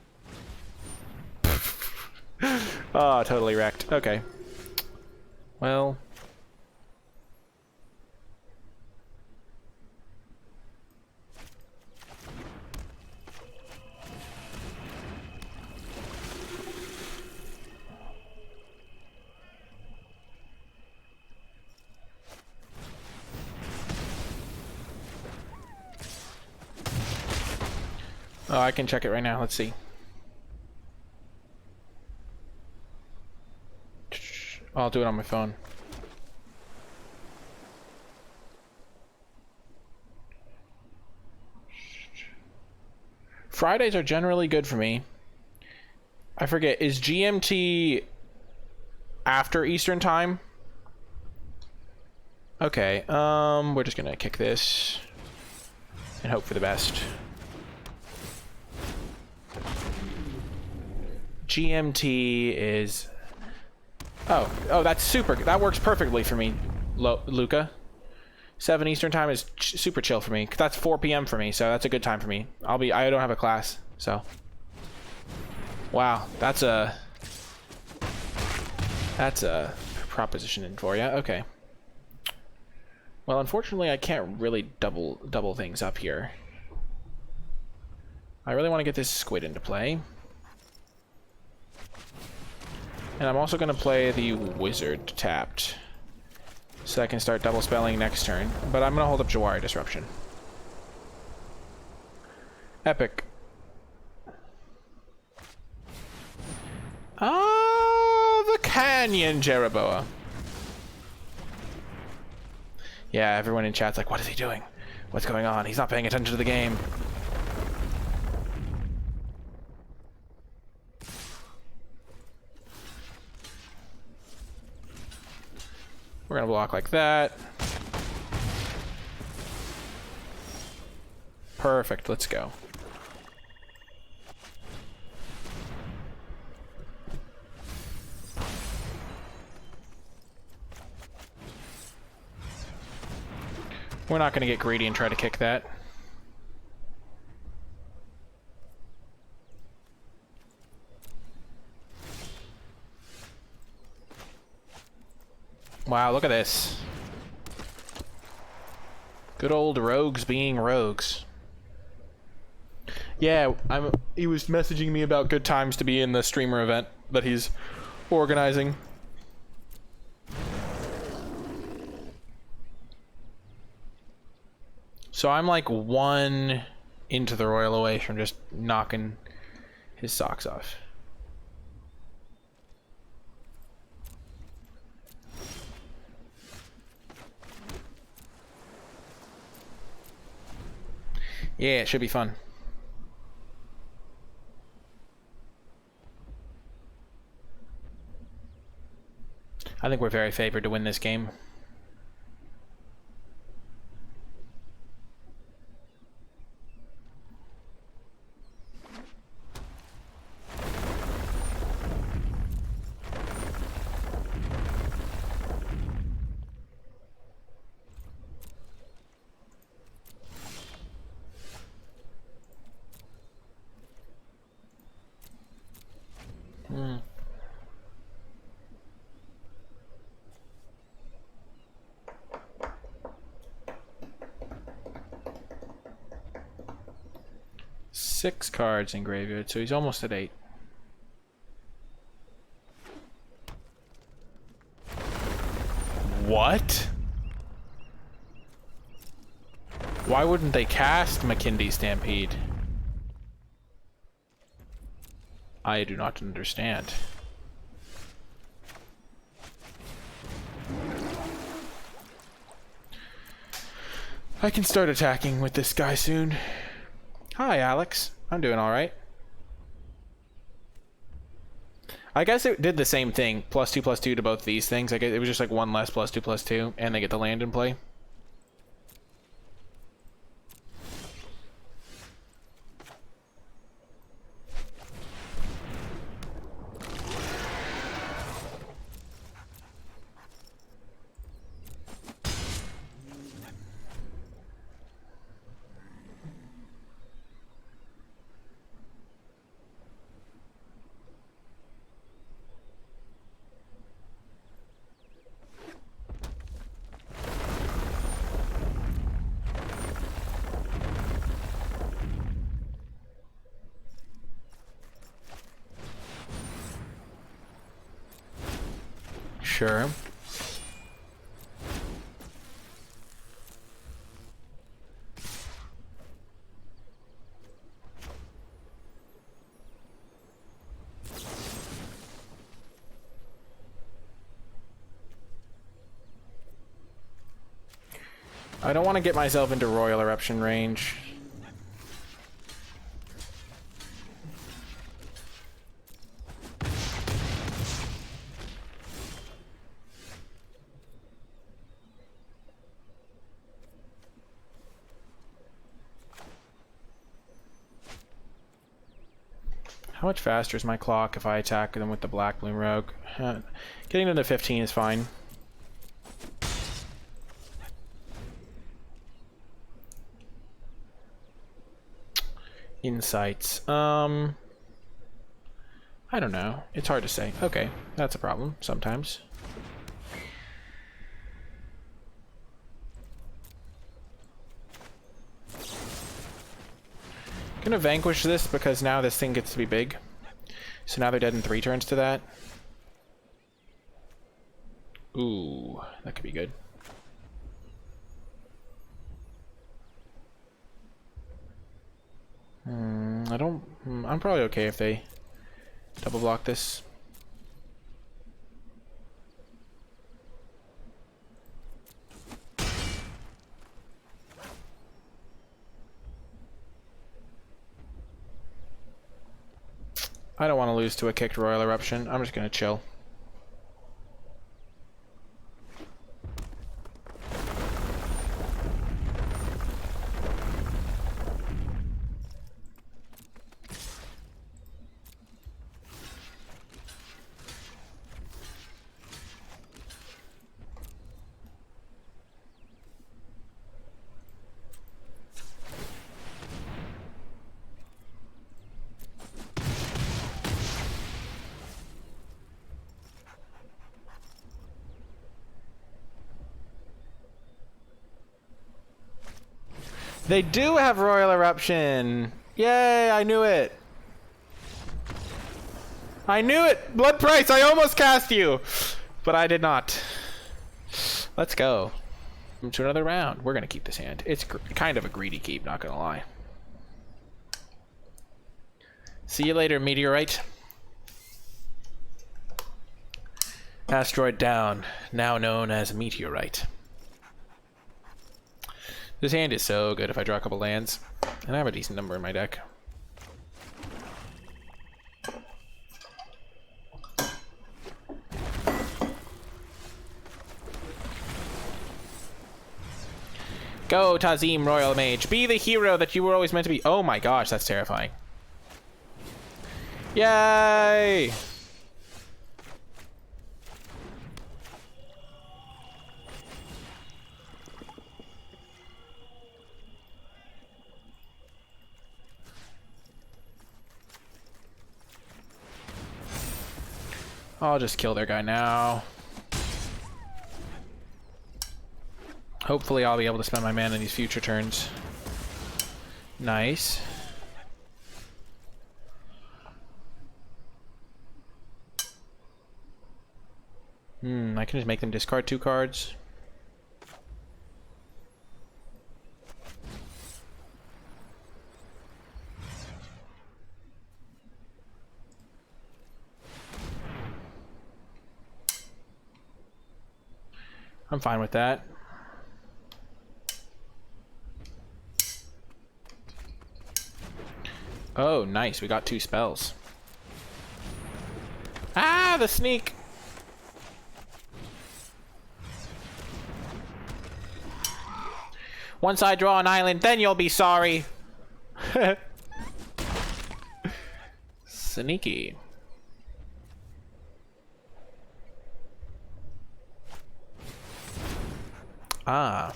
Oh, totally wrecked. Okay. Well. Oh, I can check it right now. Let's see. I'll do it on my phone. Fridays are generally good for me. I forget, is GMT after Eastern time? Okay, we're just gonna kick this and hope for the best. GMT is... Oh, that's super. That works perfectly for me, Luca. 7 Eastern time is super chill for me. That's 4 p.m. for me, so that's a good time for me. I don't have a class, so. Wow, that's a proposition for you. Okay. Well, unfortunately, I can't really double things up here. I really want to get this squid into play. And I'm also going to play the wizard tapped, so I can start double spelling next turn. But I'm going to hold up Jawari Disruption. Epic. Ah, the Canyon Jeroboa. Yeah, everyone in chat's like, what is he doing? What's going on? He's not paying attention to the game. We're gonna block like that. Perfect, let's go. We're not gonna get greedy and try to kick that. Wow, look at this. Good old rogues being rogues. Yeah, he was messaging me about good times to be in the streamer event that he's organizing. So I'm like 1 into the royal away from just knocking his socks off. Yeah, it should be fun. I think we're very favored to win this game. Six cards in graveyard, so he's almost at 8. What? Why wouldn't they cast McKinley Stampede? I do not understand. I can start attacking with this guy soon. Hi, Alex. I'm doing all right. I guess it did the same thing. +2/+2 to both these things. I guess it was just like one less +2/+2, and they get the land in play. Sure. I don't want to get myself into Royal Eruption range. How much faster is my clock if I attack them with the Black Bloom Rogue? Getting into 15 is fine. Insights. I don't know. It's hard to say. Okay, that's a problem sometimes. Gonna vanquish this because now this thing gets to be big. So now they're dead in 3 turns to that. Ooh, that could be good. I'm probably okay if they double block this. I don't want to lose to a kicked Royal Eruption. I'm just going to chill. They do have Royal Eruption. Yay, I knew it. I knew it. Blood Price, I almost cast you. But I did not. Let's go. To another round. We're going to keep this hand. It's kind of a greedy keep, not going to lie. See you later, Meteorite. Asteroid down, now known as Meteorite. This hand is so good if I draw a couple lands. And I have a decent number in my deck. Go, Tazim Royal Mage. Be the hero that you were always meant to be. Oh my gosh, that's terrifying. Yay! I'll just kill their guy now. Hopefully I'll be able to spend my mana in these future turns. Nice. I can just make them discard 2 cards. I'm fine with that. Oh, nice. We got 2 spells. Ah, the sneak! Once I draw an island, then you'll be sorry. Sneaky. Ah.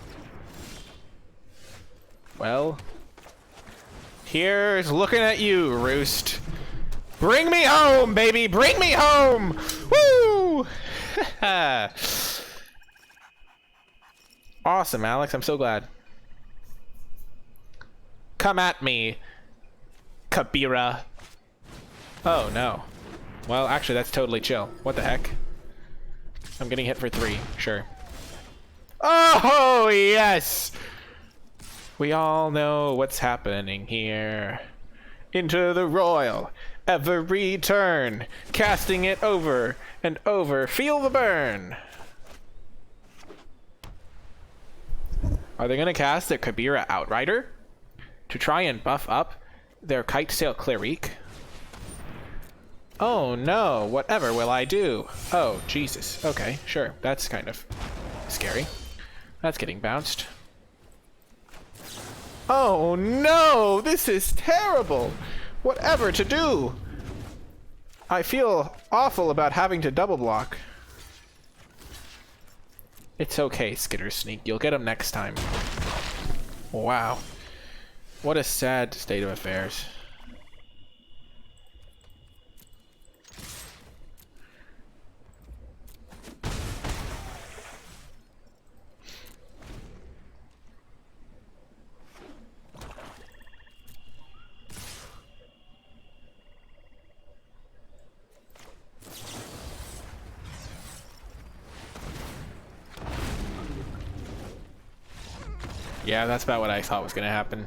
Well. Here's looking at you, Roost. Bring me home, baby! Bring me home! Woo! Awesome, Alex. I'm so glad. Come at me, Kabira. Oh, no. Well, actually, that's totally chill. What the heck? I'm getting hit for 3. Sure. Oh, yes! We all know what's happening here. Into the royal. Every turn. Casting it over and over. Feel the burn. Are they going to cast their Kabira Outrider to try and buff up their Kite Sail Cleric? Oh no, whatever will I do? Oh, Jesus. Okay, sure. That's kind of scary. That's getting bounced. Oh no, this is terrible. Whatever to do? I feel awful about having to double block. It's okay, Skitter Sneak. You'll get him next time. Wow. What a sad state of affairs. Yeah, that's about what I thought was going to happen.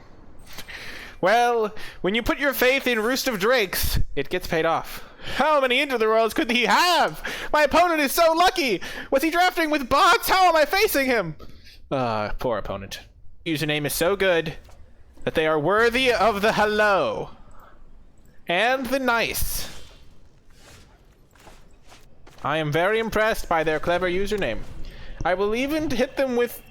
Well, when you put your faith in Roost of Drakes, it gets paid off. How many Into the Worlds could he have? My opponent is so lucky! Was he drafting with bots? How am I facing him? Poor opponent. Username is so good that they are worthy of the hello. And the nice. I am very impressed by their clever username. I will even hit them with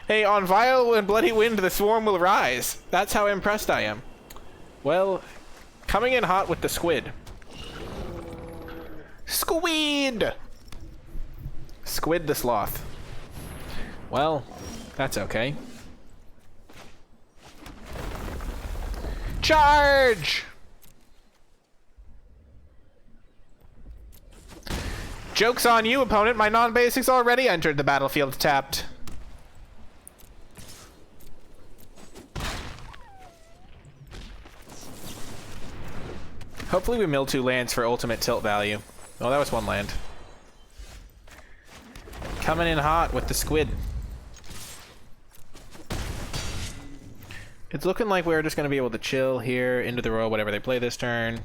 hey, on vile and bloody wind, the swarm will rise. That's how impressed I am. Well, coming in hot with the squid. Squid! Squid the sloth. Well, that's okay. Charge! Joke's on you, opponent. My non-basics already entered the battlefield tapped. Hopefully we mill 2 lands for ultimate tilt value. Oh, that was 1 land. Coming in hot with the squid. It's looking like we're just going to be able to chill here, into the row, whatever they play this turn.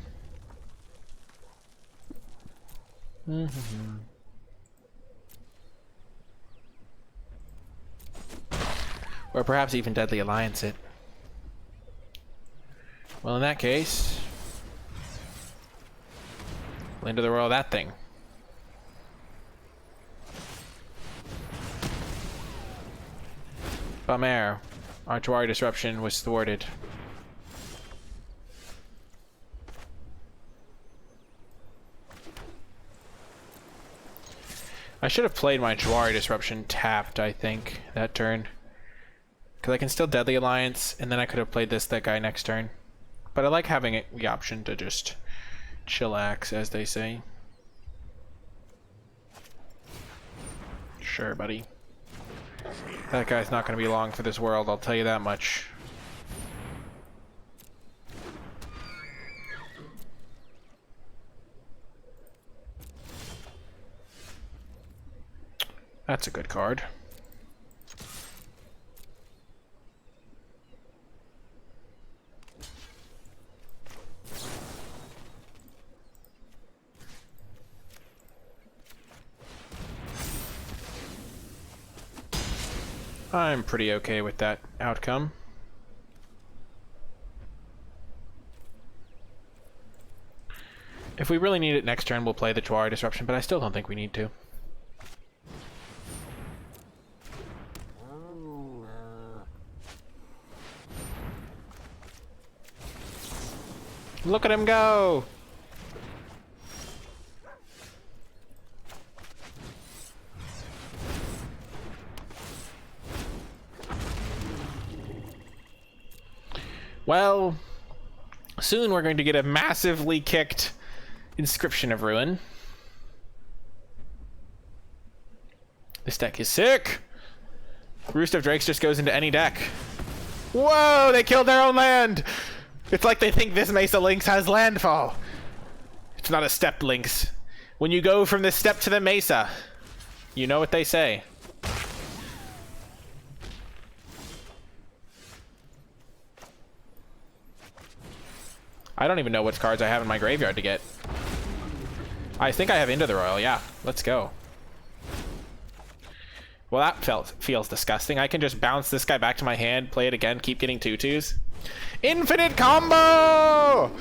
Or perhaps even Deadly Alliance it. Well, in that case, into the row that thing. Bum air. Our Jawari disruption was thwarted. I should have played my Jawari disruption tapped, I think, that turn. Because I can still Deadly Alliance, and then I could have played that guy next turn. But I like having it, the option to just chillax, as they say. Sure, buddy. That guy's not going to be long for this world, I'll tell you that much. That's a good card. I'm pretty okay with that outcome. If we really need it next turn, we'll play the Jawari Disruption, but I still don't think we need to. Look at him go! Well, soon we're going to get a massively kicked Inscription of Ruin. This deck is sick! Roost of Drakes just goes into any deck. Whoa, they killed their own land! It's like they think this Mesa Lynx has landfall. It's not a step Lynx. When you go from the step to the Mesa, you know what they say. I don't even know what cards I have in my graveyard to get. I think I have Into the Royal, yeah. Let's go. Well, that feels disgusting. I can just bounce this guy back to my hand, play it again, keep getting 2/2s. Infinite combo!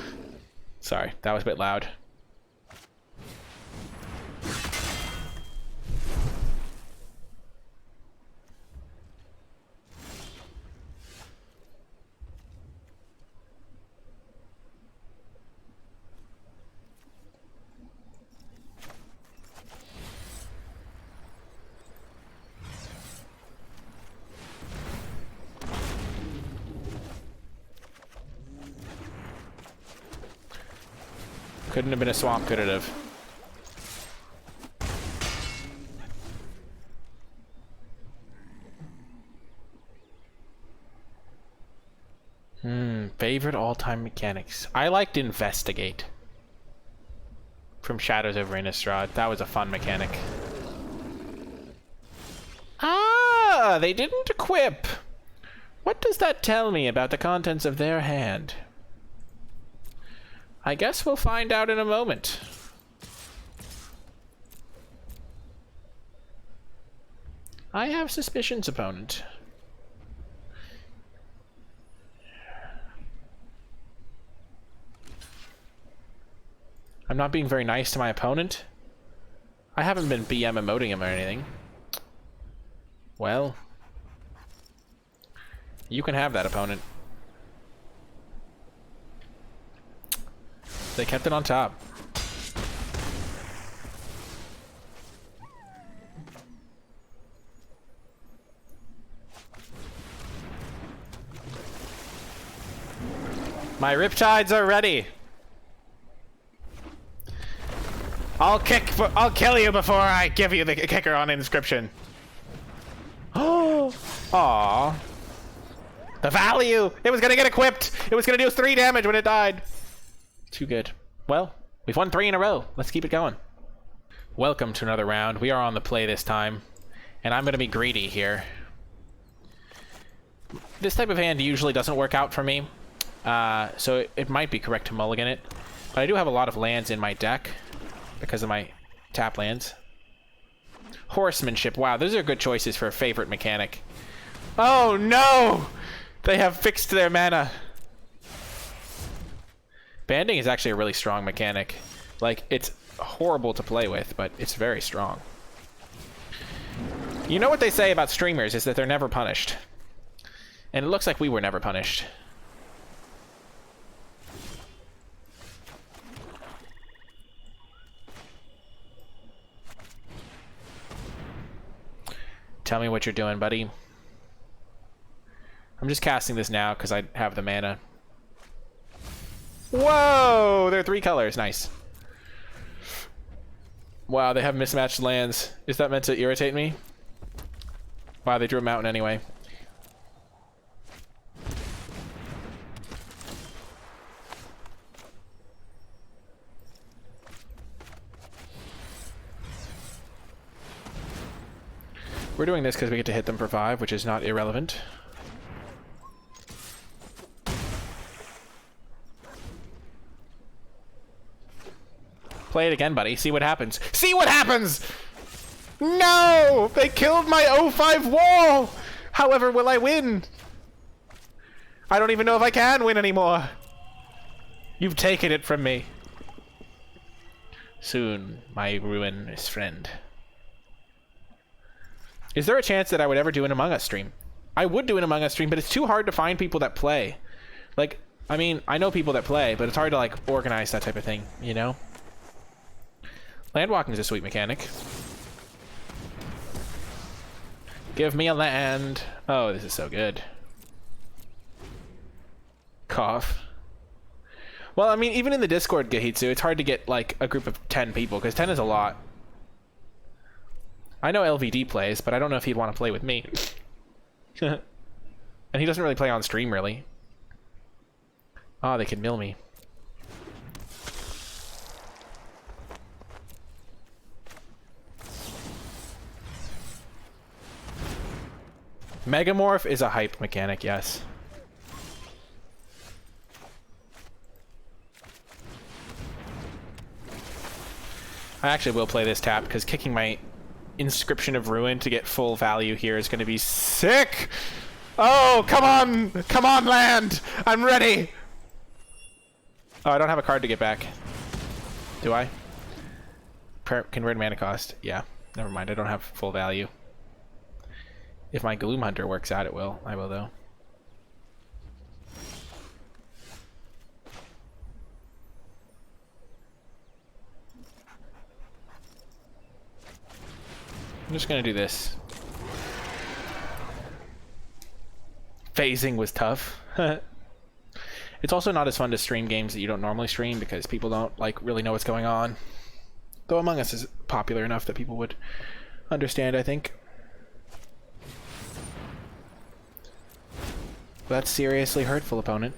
Sorry, that was a bit loud. Couldn't have been a swamp, could it have? Favorite all-time mechanics. I liked Investigate from Shadows over Innistrad. That was a fun mechanic. Ah, they didn't equip. What does that tell me about the contents of their hand? I guess we'll find out in a moment. I have suspicions, opponent. I'm not being very nice to my opponent. I haven't been BM emoting him or anything. Well, you can have that, opponent. They kept it on top. My Riptides are ready. I'll kill you before I give you the kicker on Inscription. Oh, aw. The value! It was gonna get equipped! It was gonna do 3 damage when it died! Too good. Well, we've won 3 in a row. Let's keep it going. Welcome to another round. We are on the play this time, and I'm gonna be greedy here. This type of hand usually doesn't work out for me, so it might be correct to mulligan it. But I do have a lot of lands in my deck because of my tap lands. Horsemanship. Wow, those are good choices for a favorite mechanic. Oh no! They have fixed their mana. Banding is actually a really strong mechanic. Like, it's horrible to play with, but it's very strong. You know what they say about streamers is that they're never punished. And it looks like we were never punished. Tell me what you're doing, buddy. I'm just casting this now because I have the mana. Whoa! There are 3 colors. Nice. Wow, they have mismatched lands. Is that meant to irritate me? Wow, they drew a mountain anyway. We're doing this because we get to hit them for 5, which is not irrelevant. Play it again, buddy. See what happens. See what happens! No! They killed my 0-5 wall! However, will I win? I don't even know if I can win anymore. You've taken it from me. Soon, my ruinous friend. Is there a chance that I would ever do an Among Us stream? I would do an Among Us stream, but it's too hard to find people that play. Like, I mean, I know people that play, but it's hard to, like, organize that type of thing, you know? Landwalking is a sweet mechanic. Give me a land. Oh, this is so good. Cough. Well, I mean, even in the Discord, Gahitsu, it's hard to get, like, a group of 10 people, because 10 is a lot. I know LVD plays, but I don't know if he'd want to play with me. And he doesn't really play on stream, really. Oh, they could mill me. Megamorph is a hype mechanic, yes. I actually will play this tap, because kicking my Inscription of Ruin to get full value here is going to be sick! Oh, come on! Come on, land! I'm ready! Oh, I don't have a card to get back. Do I? Convert mana cost. Yeah, never mind. I don't have full value. If my Gloom Hunter works out, it will. I will, though. I'm just gonna do this. Phasing was tough. It's also not as fun to stream games that you don't normally stream because people don't, like, really know what's going on. Though Among Us is popular enough that people would understand, I think. That's seriously hurtful, opponent.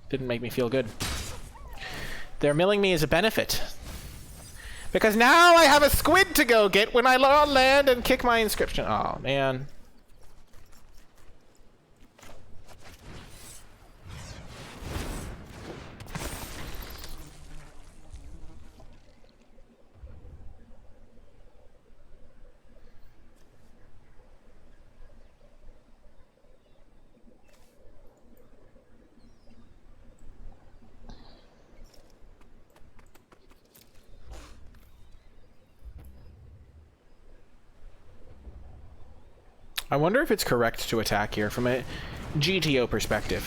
Didn't make me feel good. They're milling me as a benefit. Because now I have a squid to go get when I land and kick my inscription. Oh, man. I wonder if it's correct to attack here from a GTO perspective.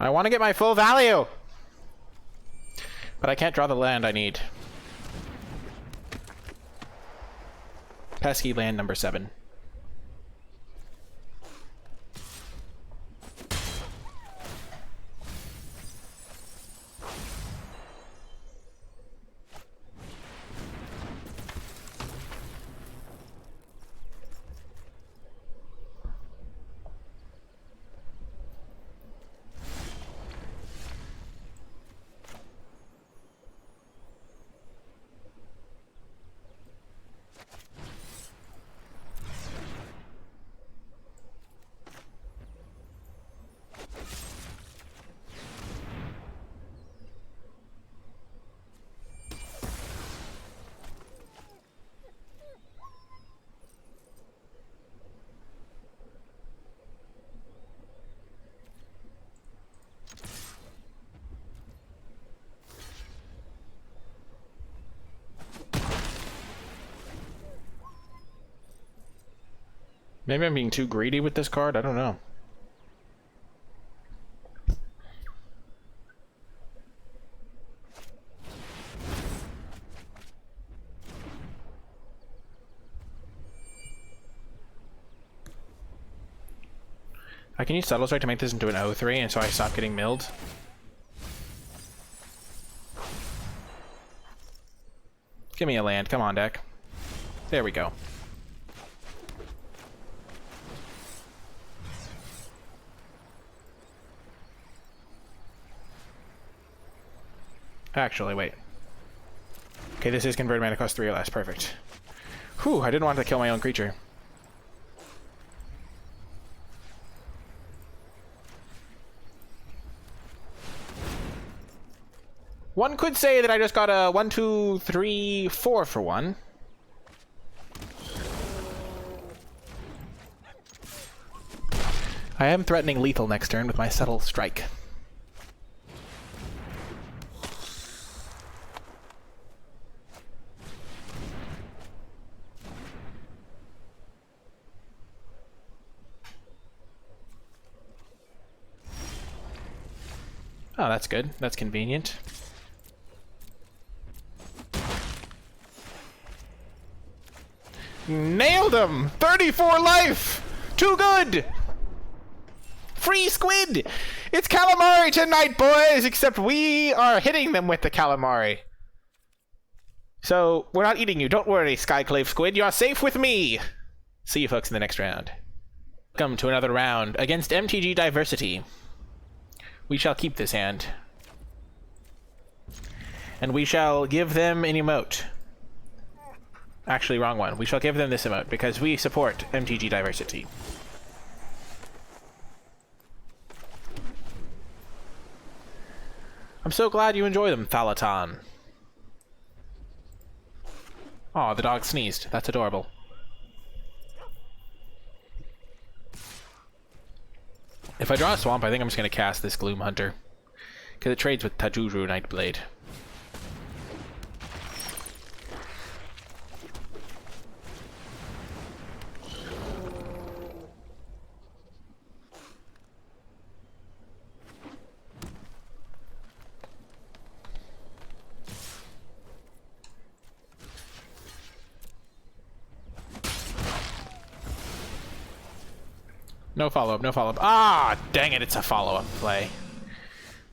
I want to get my full value! But I can't draw the land I need. Pesky land number 7. Maybe I'm being too greedy with this card, I don't know. I can use Subtle Strike to make this into an 0-3, and so I stop getting milled. Give me a land. Come on, deck. There we go. Actually, wait. Okay, this is converted mana cost 3 or less. Perfect. Whew, I didn't want to kill my own creature. One could say that I just got a 1, 2, 3, 4 for 1. I am threatening lethal next turn with my Subtle Strike. Oh, that's good. That's convenient. Nailed him! 34 life! Too good! Free squid! It's calamari tonight, boys! Except we are hitting them with the calamari. So, we're not eating you. Don't worry, Skyclave Squid. You are safe with me! See you folks in the next round. Welcome to another round against MTG Diversity. We shall keep this hand. And we shall give them an emote. Actually, wrong one. We shall give them this emote because we support MTG Diversity. I'm so glad you enjoy them, Thalaton. Aw, the dog sneezed. That's adorable. If I draw a swamp, I think I'm just going to cast this Gloom Hunter. Because it trades with Tajuru Nightblade. No follow-up, no follow-up. Ah, dang it, it's a follow-up play.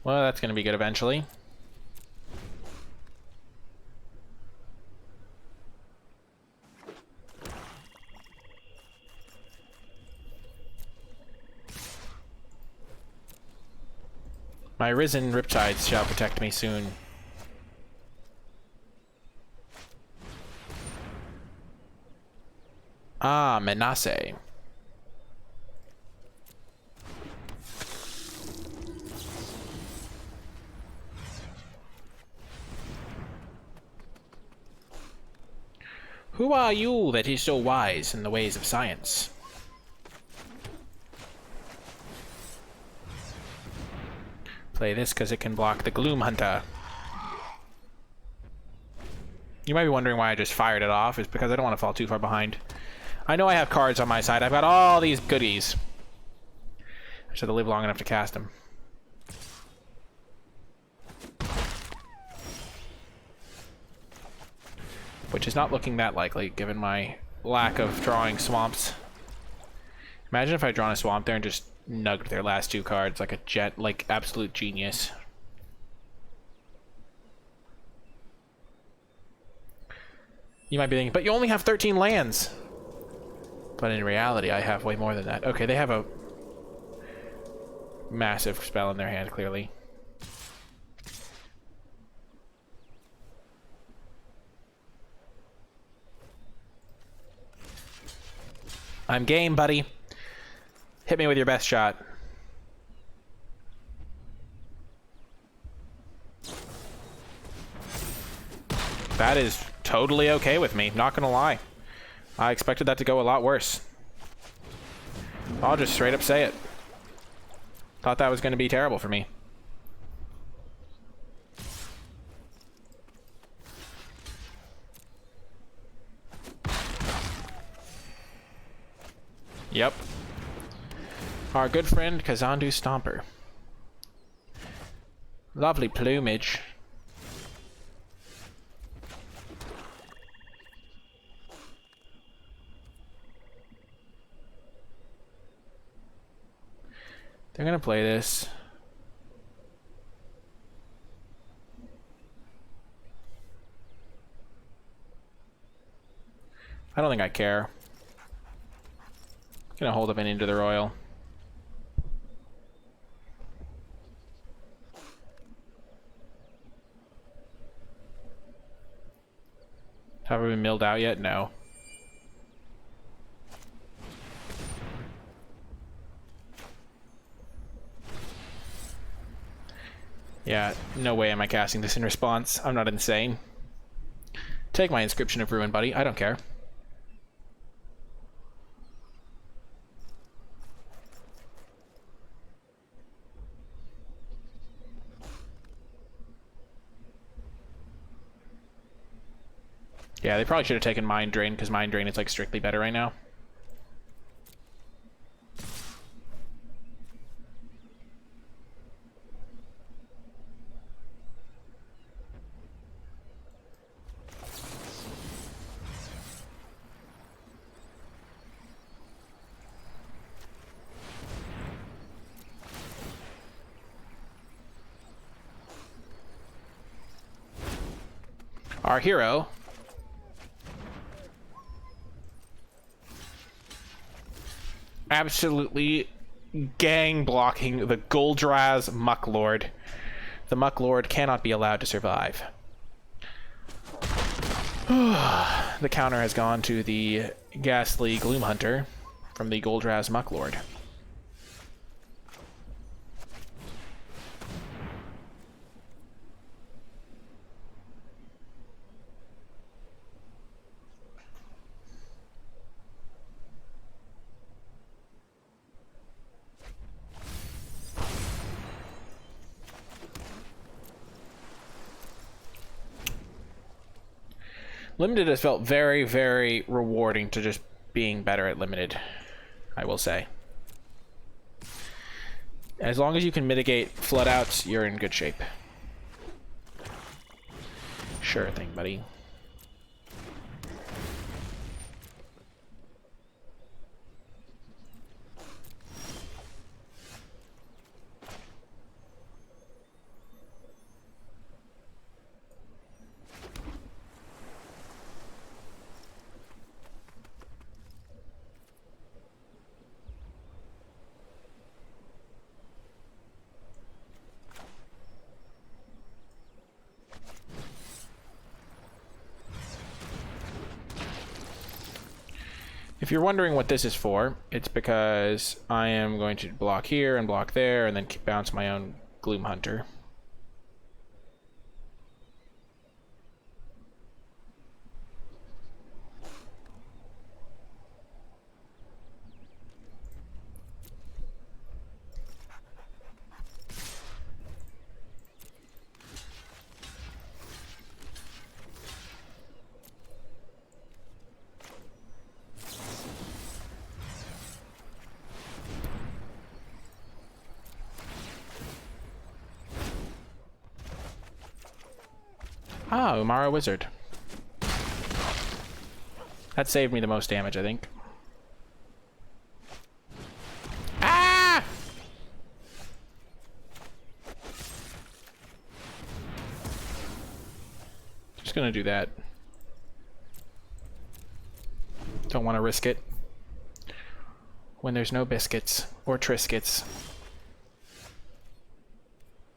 Well, that's going to be good eventually. My risen riptides shall protect me soon. Ah, Menace. Who are you that is so wise in the ways of science? Play this because it can block the Gloom Hunter. You might be wondering why I just fired it off. It's because I don't want to fall too far behind. I know I have cards on my side. I've got all these goodies. I just have to live long enough to cast them. Which is not looking that likely, given my lack of drawing swamps. Imagine if I drawn a swamp there and just nugged their last 2 cards like a jet, like absolute genius. You might be thinking, but you only have 13 lands. But in reality, I have way more than that. Okay, they have a massive spell in their hand, clearly. I'm game, buddy. Hit me with your best shot. That is totally okay with me, not gonna lie. I expected that to go a lot worse. I'll just straight up say it. Thought that was gonna be terrible for me. Yep. Our good friend Kazandu Stomper. Lovely plumage. They're gonna play this. I don't think I care. Gonna hold up and into the royal. Have we been milled out yet? No. Yeah, no way am I casting this in response. I'm not insane. Take my Inscription of Ruin, buddy. I don't care. Yeah, they probably should have taken Mind Drain, because Mind Drain is like strictly better right now. Our hero absolutely gang blocking the Goldraz Mucklord. The Mucklord cannot be allowed to survive. The counter has gone to the Ghastly Gloomhunter from the Goldraz Mucklord. Limited has felt very, very rewarding to just being better at Limited, I will say. As long as you can mitigate floodouts, you're in good shape. Sure thing, buddy. If you're wondering what this is for, it's because I am going to block here and block there and then bounce my own Gloomhunter. Ah, Umara Wizard. That saved me the most damage, I think. Ah! Just gonna do that. Don't want to risk it. When there's no biscuits or Triscuits.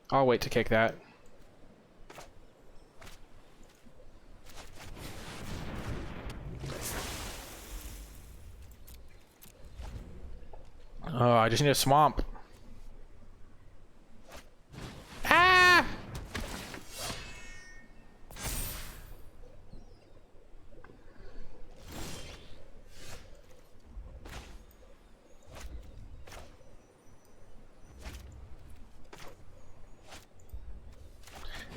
I'll wait to kick that. Oh, I just need a swamp. Ah!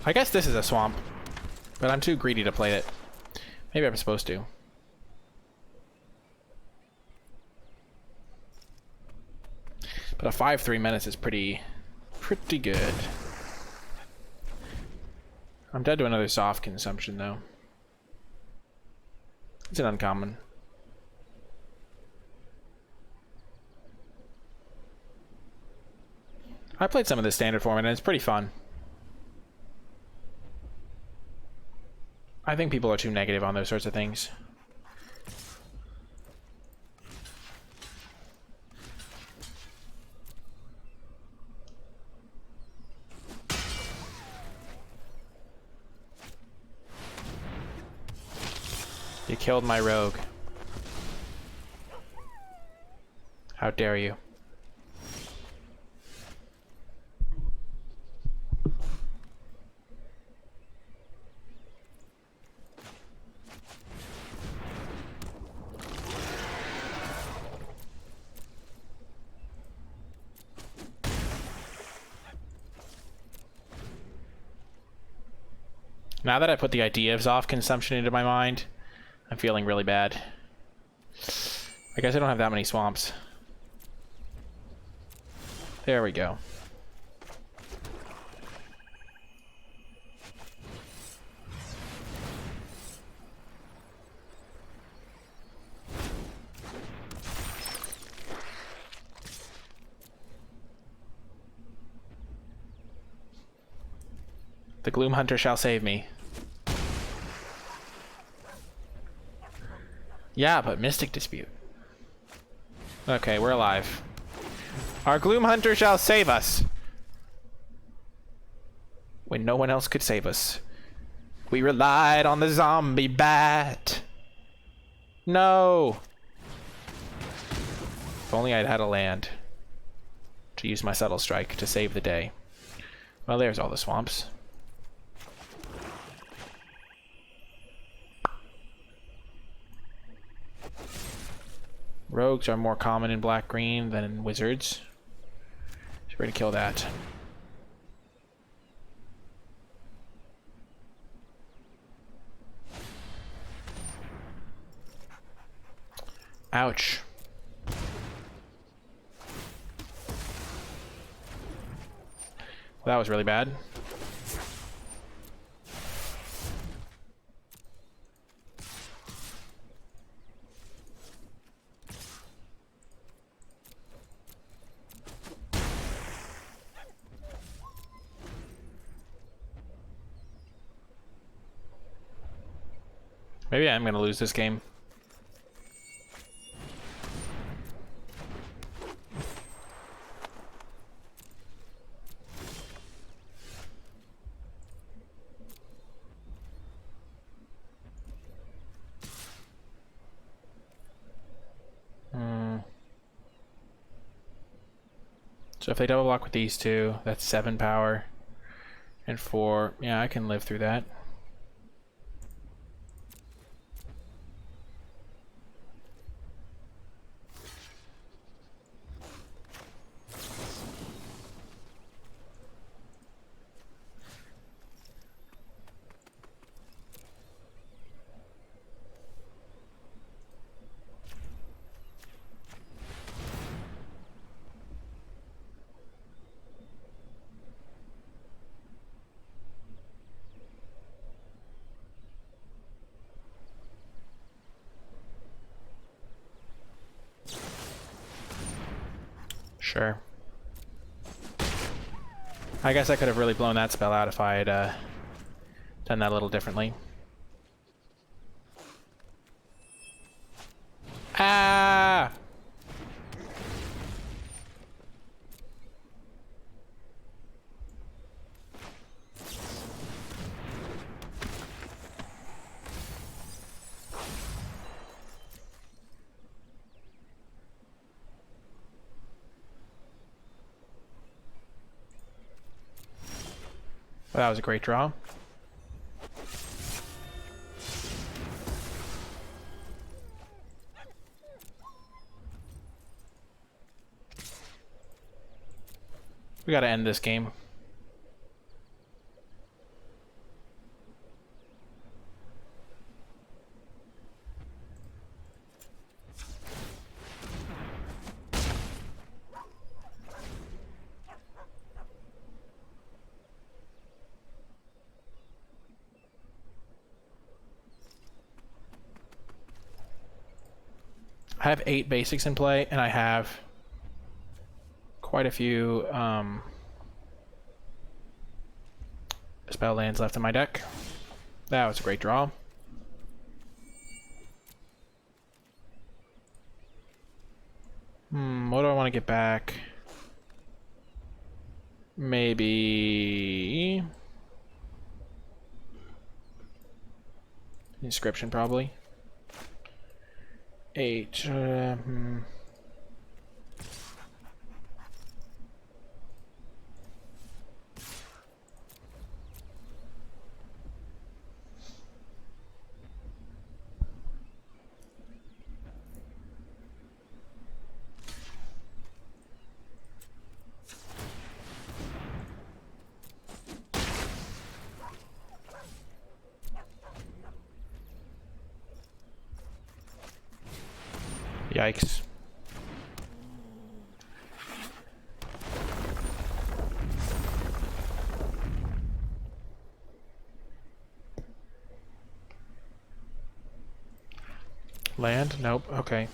I guess this is a swamp, but I'm too greedy to play it. Maybe I'm supposed to. But a 5-3 menace is pretty good. I'm dead to another soft consumption, though. It's an uncommon. I played some of the standard format, and it's pretty fun. I think people are too negative on those sorts of things. You killed my rogue. How dare you? Now that I put the idea of Zoff consumption into my mind, I'm feeling really bad. I guess I don't have that many swamps. There we go. The Gloom Hunter shall save me. Yeah, but Mystic Dispute. Okay, we're alive. Our Gloom Hunter shall save us. When no one else could save us. We relied on the zombie bat. No. If only I'd had a land to use my Subtle Strike to save the day. Well, there's all the swamps. Rogues are more common in black-green than in wizards. Should be ready to kill that. Ouch. That was really bad. Maybe I'm gonna lose this game. So if they double block with these two, that's 7 power and 4. Yeah, I can live through that. Sure. I guess I could have really blown that spell out if I had done that a little differently. Ah! Well, that was a great draw. We gotta end this game. I have 8 basics in play, and I have quite a few spell lands left in my deck. That was a great draw. What do I want to get back? Maybe inscription, probably. 8. Yikes. Land? Nope. Okay.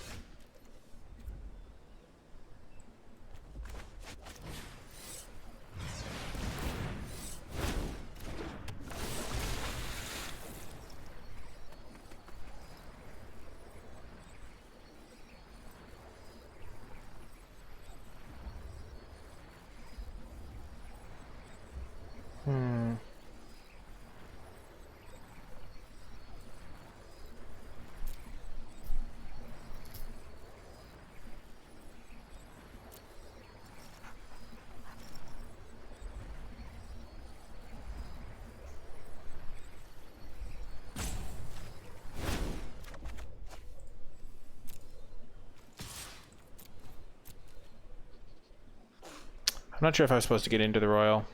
I'm not sure if I was supposed to get into the Royal.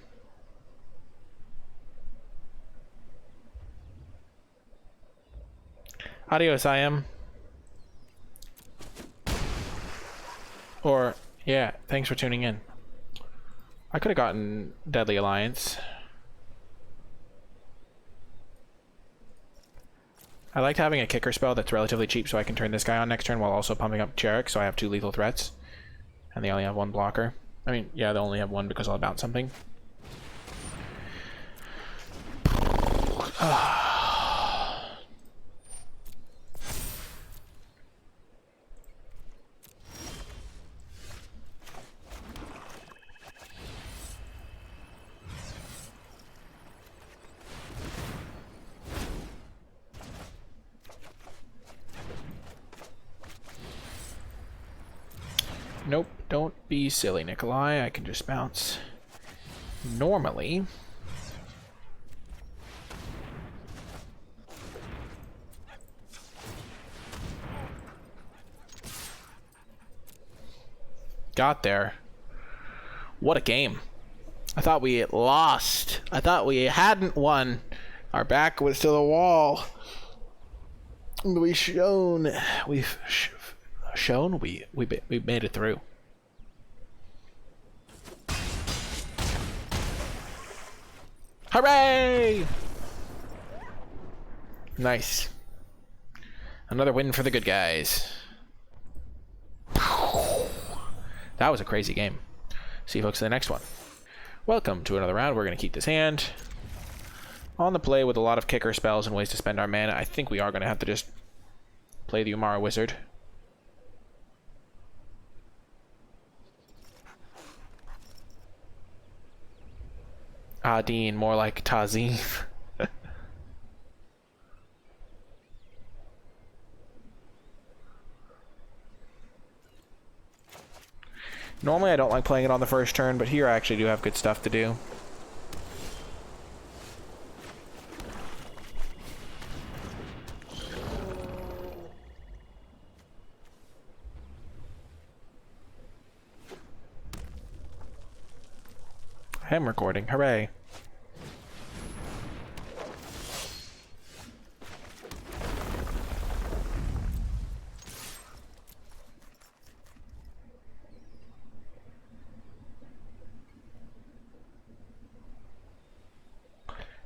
Adios, I am. Or, yeah, thanks for tuning in. I could have gotten Deadly Alliance. I liked having a kicker spell that's relatively cheap so I can turn this guy on next turn while also pumping up Cherick, so I have 2 lethal threats. And they only have 1 blocker. I mean, yeah, they only have 1 because I'll bounce something. Nope, don't be silly, Nikolai. I can just bounce normally. Got there. What a game. I thought we lost. I thought we hadn't won. Our back was to the wall. We've shown we made it through. Hooray! Nice. Another win for the good guys. That was a crazy game. See you folks in the next one. Welcome to another round. We're going to keep this hand on the play with a lot of kicker spells and ways to spend our mana. I think we are going to have to just play the Umara Wizard. Dean, more like Tazim. Normally I don't like playing it on the first turn, but here I actually do have good stuff to do. I am recording, hooray.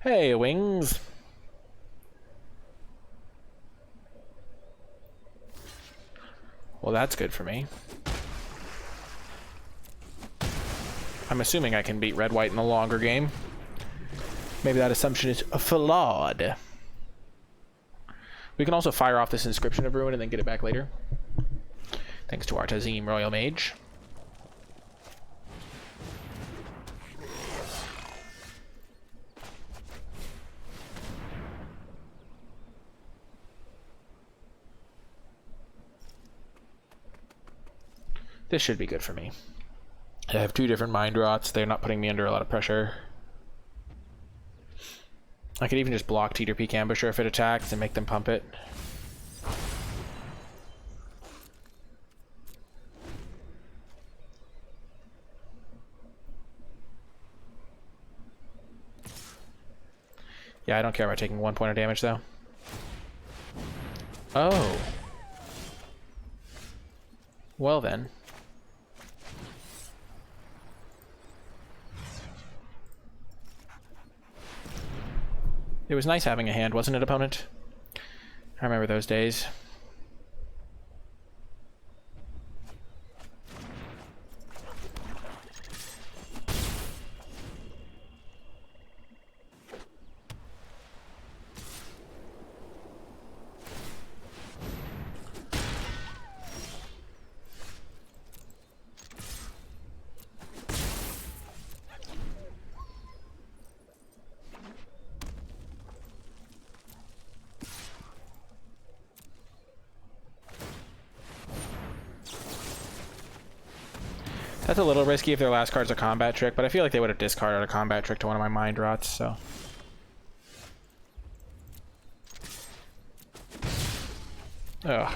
Hey, Wings. Well, that's good for me. I'm assuming I can beat red-white in the longer game. Maybe that assumption is flawed. We can also fire off this Inscription of Ruin and then get it back later. Thanks to our Tazim Royal Mage. This should be good for me. I have 2 different Mind Rots. They're not putting me under a lot of pressure. I could even just block Teeter Peak Ambusher if it attacks and make them pump it. Yeah, I don't care about taking 1 point of damage though. Oh. Well then. It was nice having a hand, wasn't it, opponent? I remember those days. That's a little risky if their last card's a combat trick, but I feel like they would have discarded a combat trick to one of my Mind Rots, so. Ugh.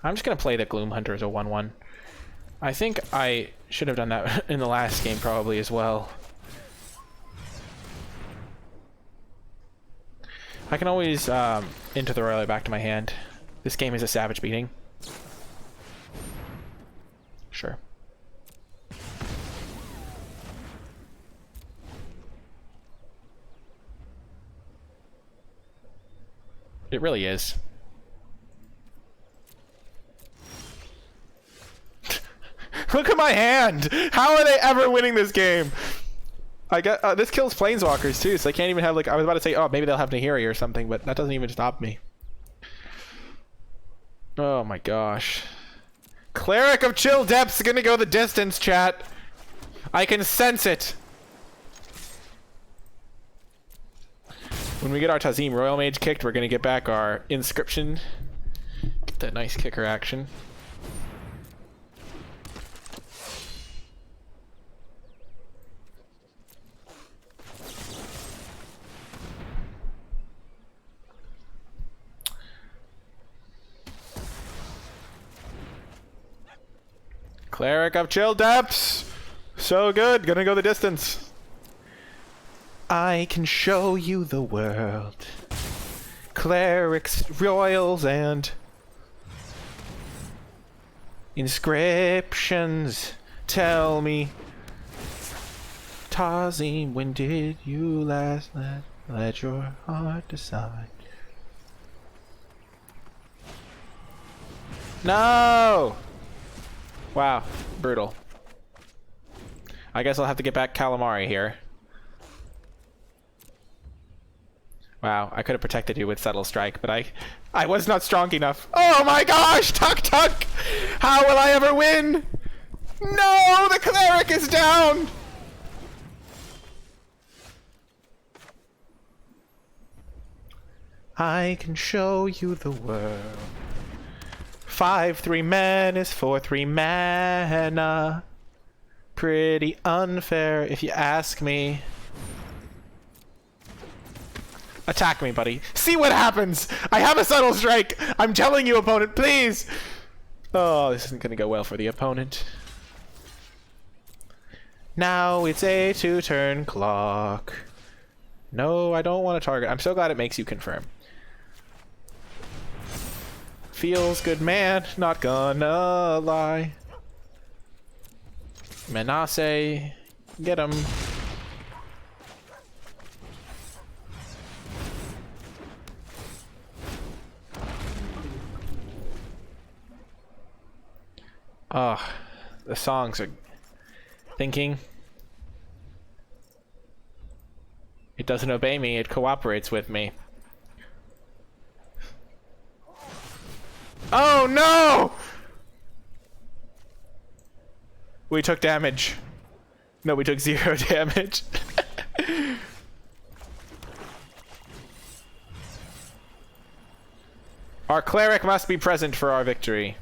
I'm just gonna play the Gloom Hunter as a 1/1. I think I should have done that in the last game probably as well. I can always enter the Royal back to my hand. This game is a savage beating. Sure. It really is. Look at my hand! How are they ever winning this game? I get this kills planeswalkers too, so I can't even have like I was about to say, oh, maybe they'll have Nahiri or something, but that doesn't even stop me. Oh my gosh. Cleric of Chill Depths is gonna go the distance, chat. I can sense it. When we get our Tazim Royal Mage kicked, we're gonna get back our Inscription. Get that nice kicker action. Cleric of Chill Depths! So good, gonna go the distance. I can show you the world. Clerics, royals, and inscriptions. Tell me, Tazim, when did you last let your heart decide? No! Wow, brutal. I guess I'll have to get back Calamari here. Wow, I could have protected you with Subtle Strike, but I was not strong enough. Oh my gosh, Tuck Tuck! How will I ever win? No, the cleric is down! I can show you the world. 5/3 menace for 3 mana. Pretty unfair if you ask me. Attack me, buddy. See what happens! I have a Subtle Strike! I'm telling you, opponent, please! Oh, this isn't gonna go well for the opponent. Now it's a 2-turn clock. No, I don't want to target. I'm so glad it makes you confirm. Feels good, man. Not gonna lie. Menace. Get him. Oh, the songs are thinking. It doesn't obey me, it cooperates with me. Oh no! We took damage. No, we took 0 damage. Our cleric must be present for our victory.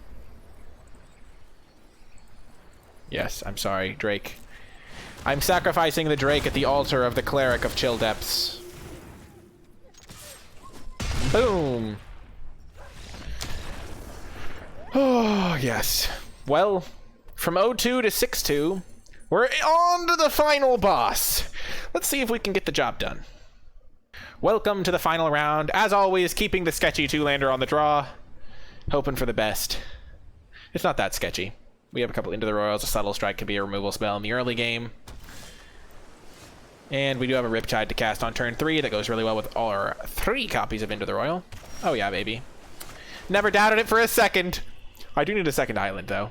Yes, I'm sorry, Drake. I'm sacrificing the Drake at the altar of the cleric of Chill Depths. Boom. Oh, yes. Well, from 0-2 to 6-2, we're on to the final boss. Let's see if we can get the job done. Welcome to the final round. As always, keeping the sketchy two-lander on the draw. Hoping for the best. It's not that sketchy. We have a couple Into the Royals. A Subtle Strike could be a removal spell in the early game. And we do have a Riptide to cast on turn 3 that goes really well with all our 3 copies of Into the Royal. Oh yeah, baby. Never doubted it for a second. I do need a second island, though.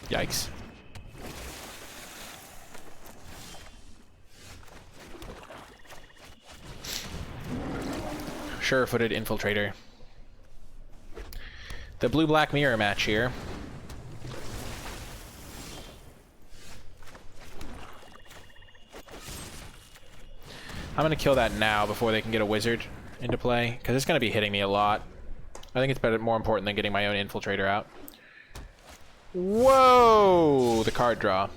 Yikes. Sure-footed Infiltrator. The blue-black mirror match here. I'm gonna kill that now before they can get a wizard into play, because it's gonna be hitting me a lot. I think it's better, more important than getting my own Infiltrator out. Whoa! The card draw.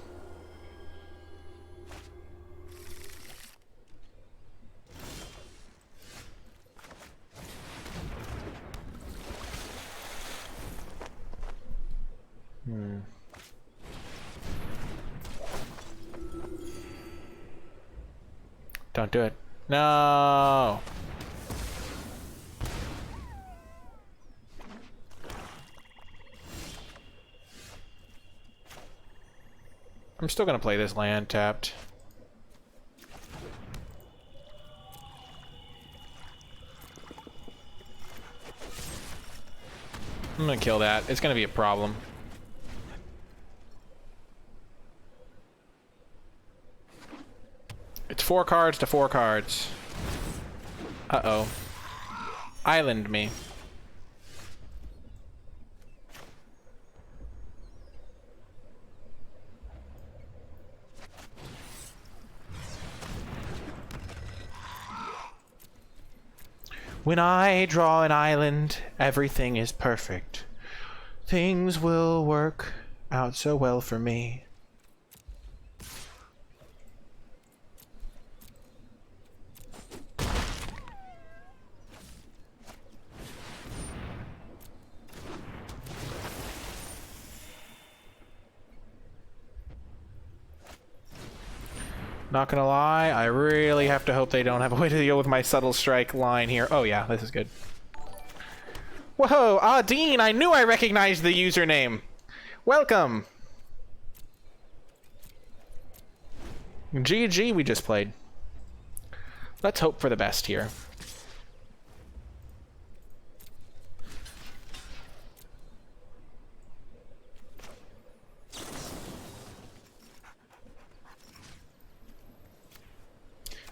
Don't do it. No! I'm still gonna play this land tapped. I'm gonna kill that. It's gonna be a problem. It's 4 cards to 4 cards. Uh-oh. Island me. When I draw an island, everything is perfect. Things will work out so well for me. Not gonna lie, I really have to hope they don't have a way to deal with my subtle strike line here. Oh yeah, this is good. Whoa, Dean, I knew I recognized the username. Welcome. GG we just played. Let's hope for the best here.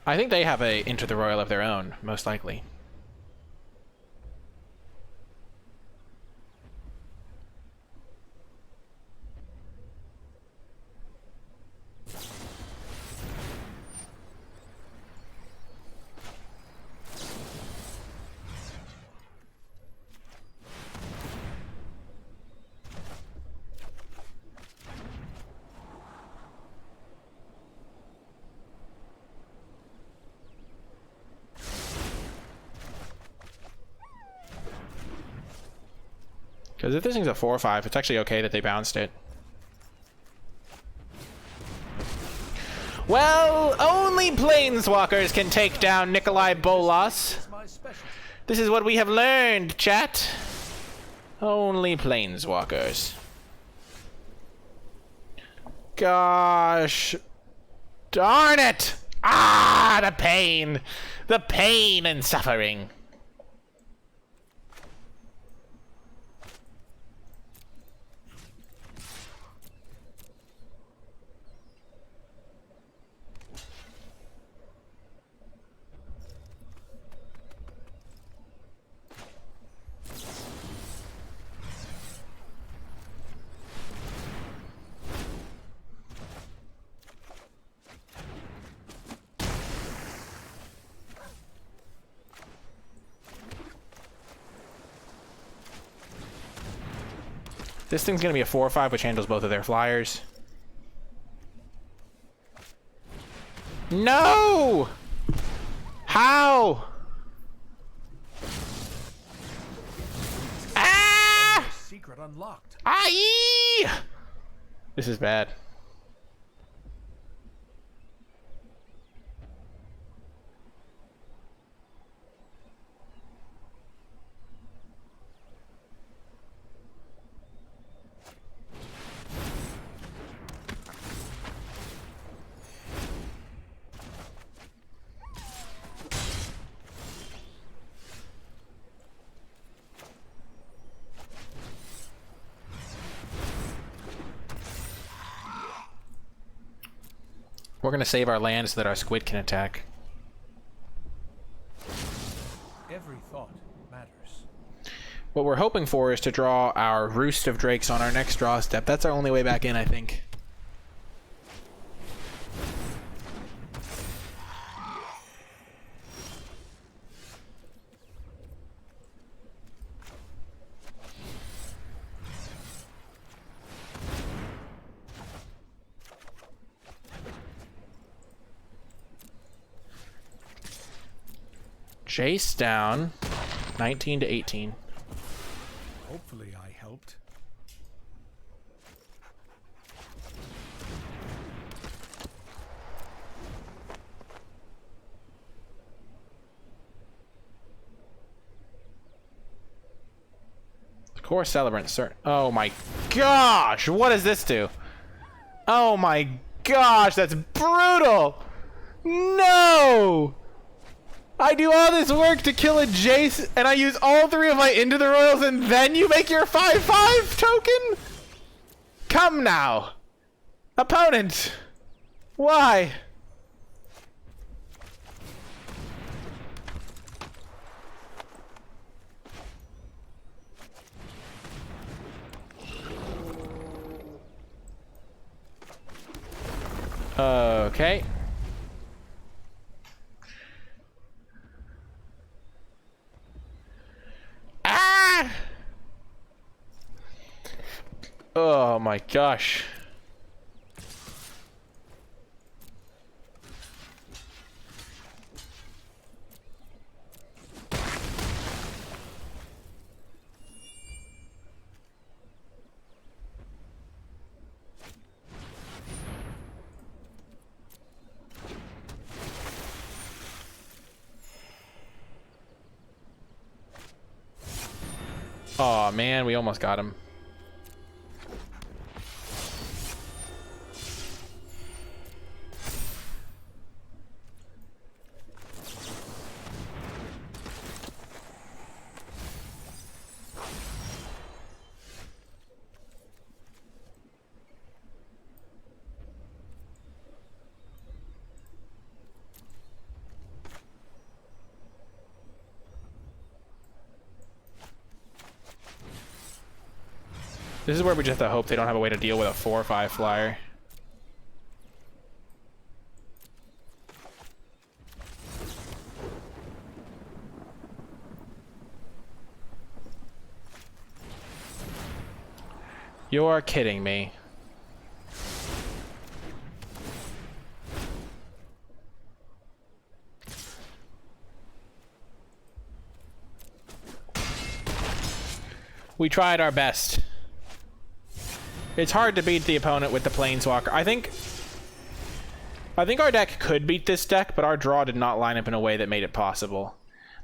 I think they have a Into the Royal of their own, most likely. Because if this thing's a 4-5, it's actually okay that they bounced it. Well, only planeswalkers can take down NicolaiBolas. This is what we have learned, chat. Only planeswalkers. Gosh. Darn it! Ah, the pain. The pain and suffering. This thing's gonna be a 4/5, which handles both of their flyers. No! How? Ah! Secret unlocked. Aye! This is bad. We're gonna save our land so that our squid can attack. Every thought matters. What we're hoping for is to draw our roost of drakes on our next draw step. That's our only way back in, I think. Jace down, 19 to 18. Hopefully I helped. Core Celebrant, sir. Oh my gosh, what does this do? Oh my gosh, that's brutal! No! I do all this work to kill a Jace, and I use all 3 of my Into the Royals, and then you make your 5/5 token? Come now. Opponent. Why? Okay. Ah! Oh my gosh. Oh man, we almost got him. This is where we just have to hope they don't have a way to deal with a 4/5 flyer. You're kidding me. We tried our best. It's hard to beat the opponent with the Planeswalker. I think our deck could beat this deck, but our draw did not line up in a way that made it possible.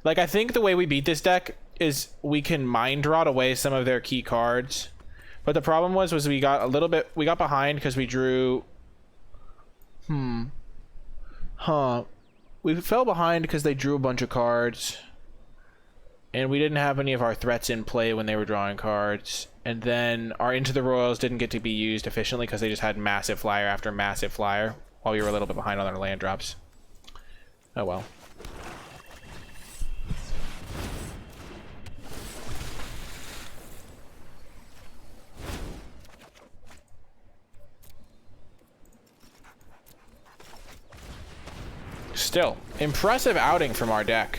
Like, I think the way we beat this deck is we can mind draw away some of their key cards. But the problem was we got a little bit, we got behind because we drew... We fell behind because they drew a bunch of cards. And we didn't have any of our threats in play when they were drawing cards. And then our Into the Royals didn't get to be used efficiently because they just had massive flyer after massive flyer while we were a little bit behind on our land drops. Oh well. Still, impressive outing from our deck.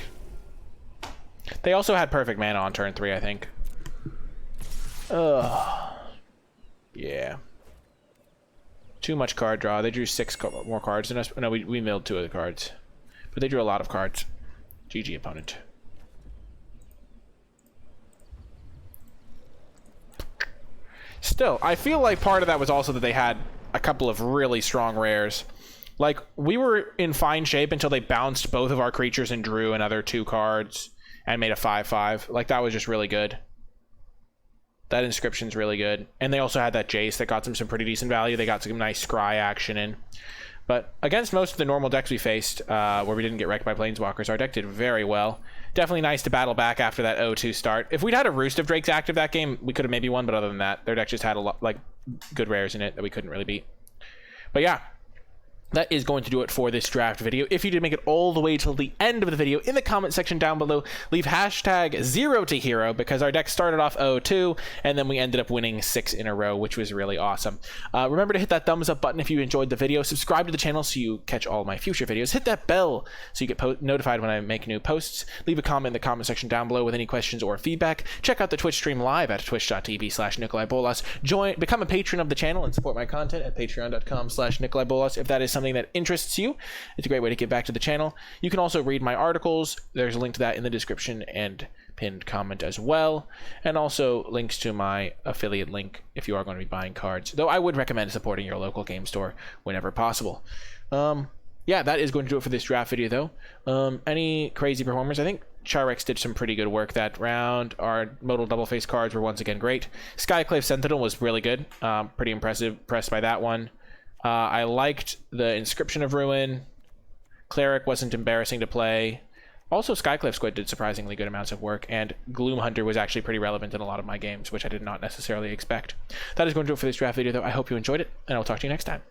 They also had perfect mana on turn 3, I think. Ugh. Yeah. Too much card draw. They drew 6 more cards than us. No, we milled 2 of the cards. But they drew a lot of cards. GG opponent. Still, I feel like part of that was also that they had a couple of really strong rares. Like, we were in fine shape until they bounced both of our creatures and drew another 2 cards and made a 5/5. Like, that was just really good. That inscription's really good. And they also had that Jace that got them some pretty decent value. They got some nice scry action in. But against most of the normal decks we faced, where we didn't get wrecked by Planeswalkers, our deck did very well. Definitely nice to battle back after that 0-2 start. If we'd had a Roost of Drakes active that game, we could have maybe won, but other than that, their deck just had a lot, like, good rares in it that we couldn't really beat. But yeah, that is going to do it for this draft video. If you did make it all the way till the end of the video, in the comment section down below, leave hashtag 0to-hero, because our deck started off 0-2, and then we ended up winning 6 in a row, which was really awesome. Remember to hit that thumbs up button if you enjoyed the video. Subscribe to the channel so you catch all my future videos. Hit that bell so you get notified when I make new posts. Leave a comment in the comment section down below with any questions or feedback. Check out the Twitch stream live at twitch.tv/NicolaiBolas. Become a patron of the channel and support my content at patreon.com/NicolaiBolas if that is something that interests you. It's a great way to give back to the channel. You can also read my articles. There's a link to that in the description and pinned comment as well, and also links to my affiliate link if you are going to be buying cards, though I would recommend supporting your local game store whenever possible. Yeah, that is going to do it for this draft video, though. Any crazy performers? I think Charex did some pretty good work that round. Our modal double face cards were once again great. Skyclave Sentinel was really good. Pretty impressed by that one. I liked the Inscription of Ruin. Cleric wasn't embarrassing to play. Also, Skyclave Squid did surprisingly good amounts of work, and Gloom Hunter was actually pretty relevant in a lot of my games, which I did not necessarily expect. That is going to do it for this draft video, though. I hope you enjoyed it, and I'll talk to you next time.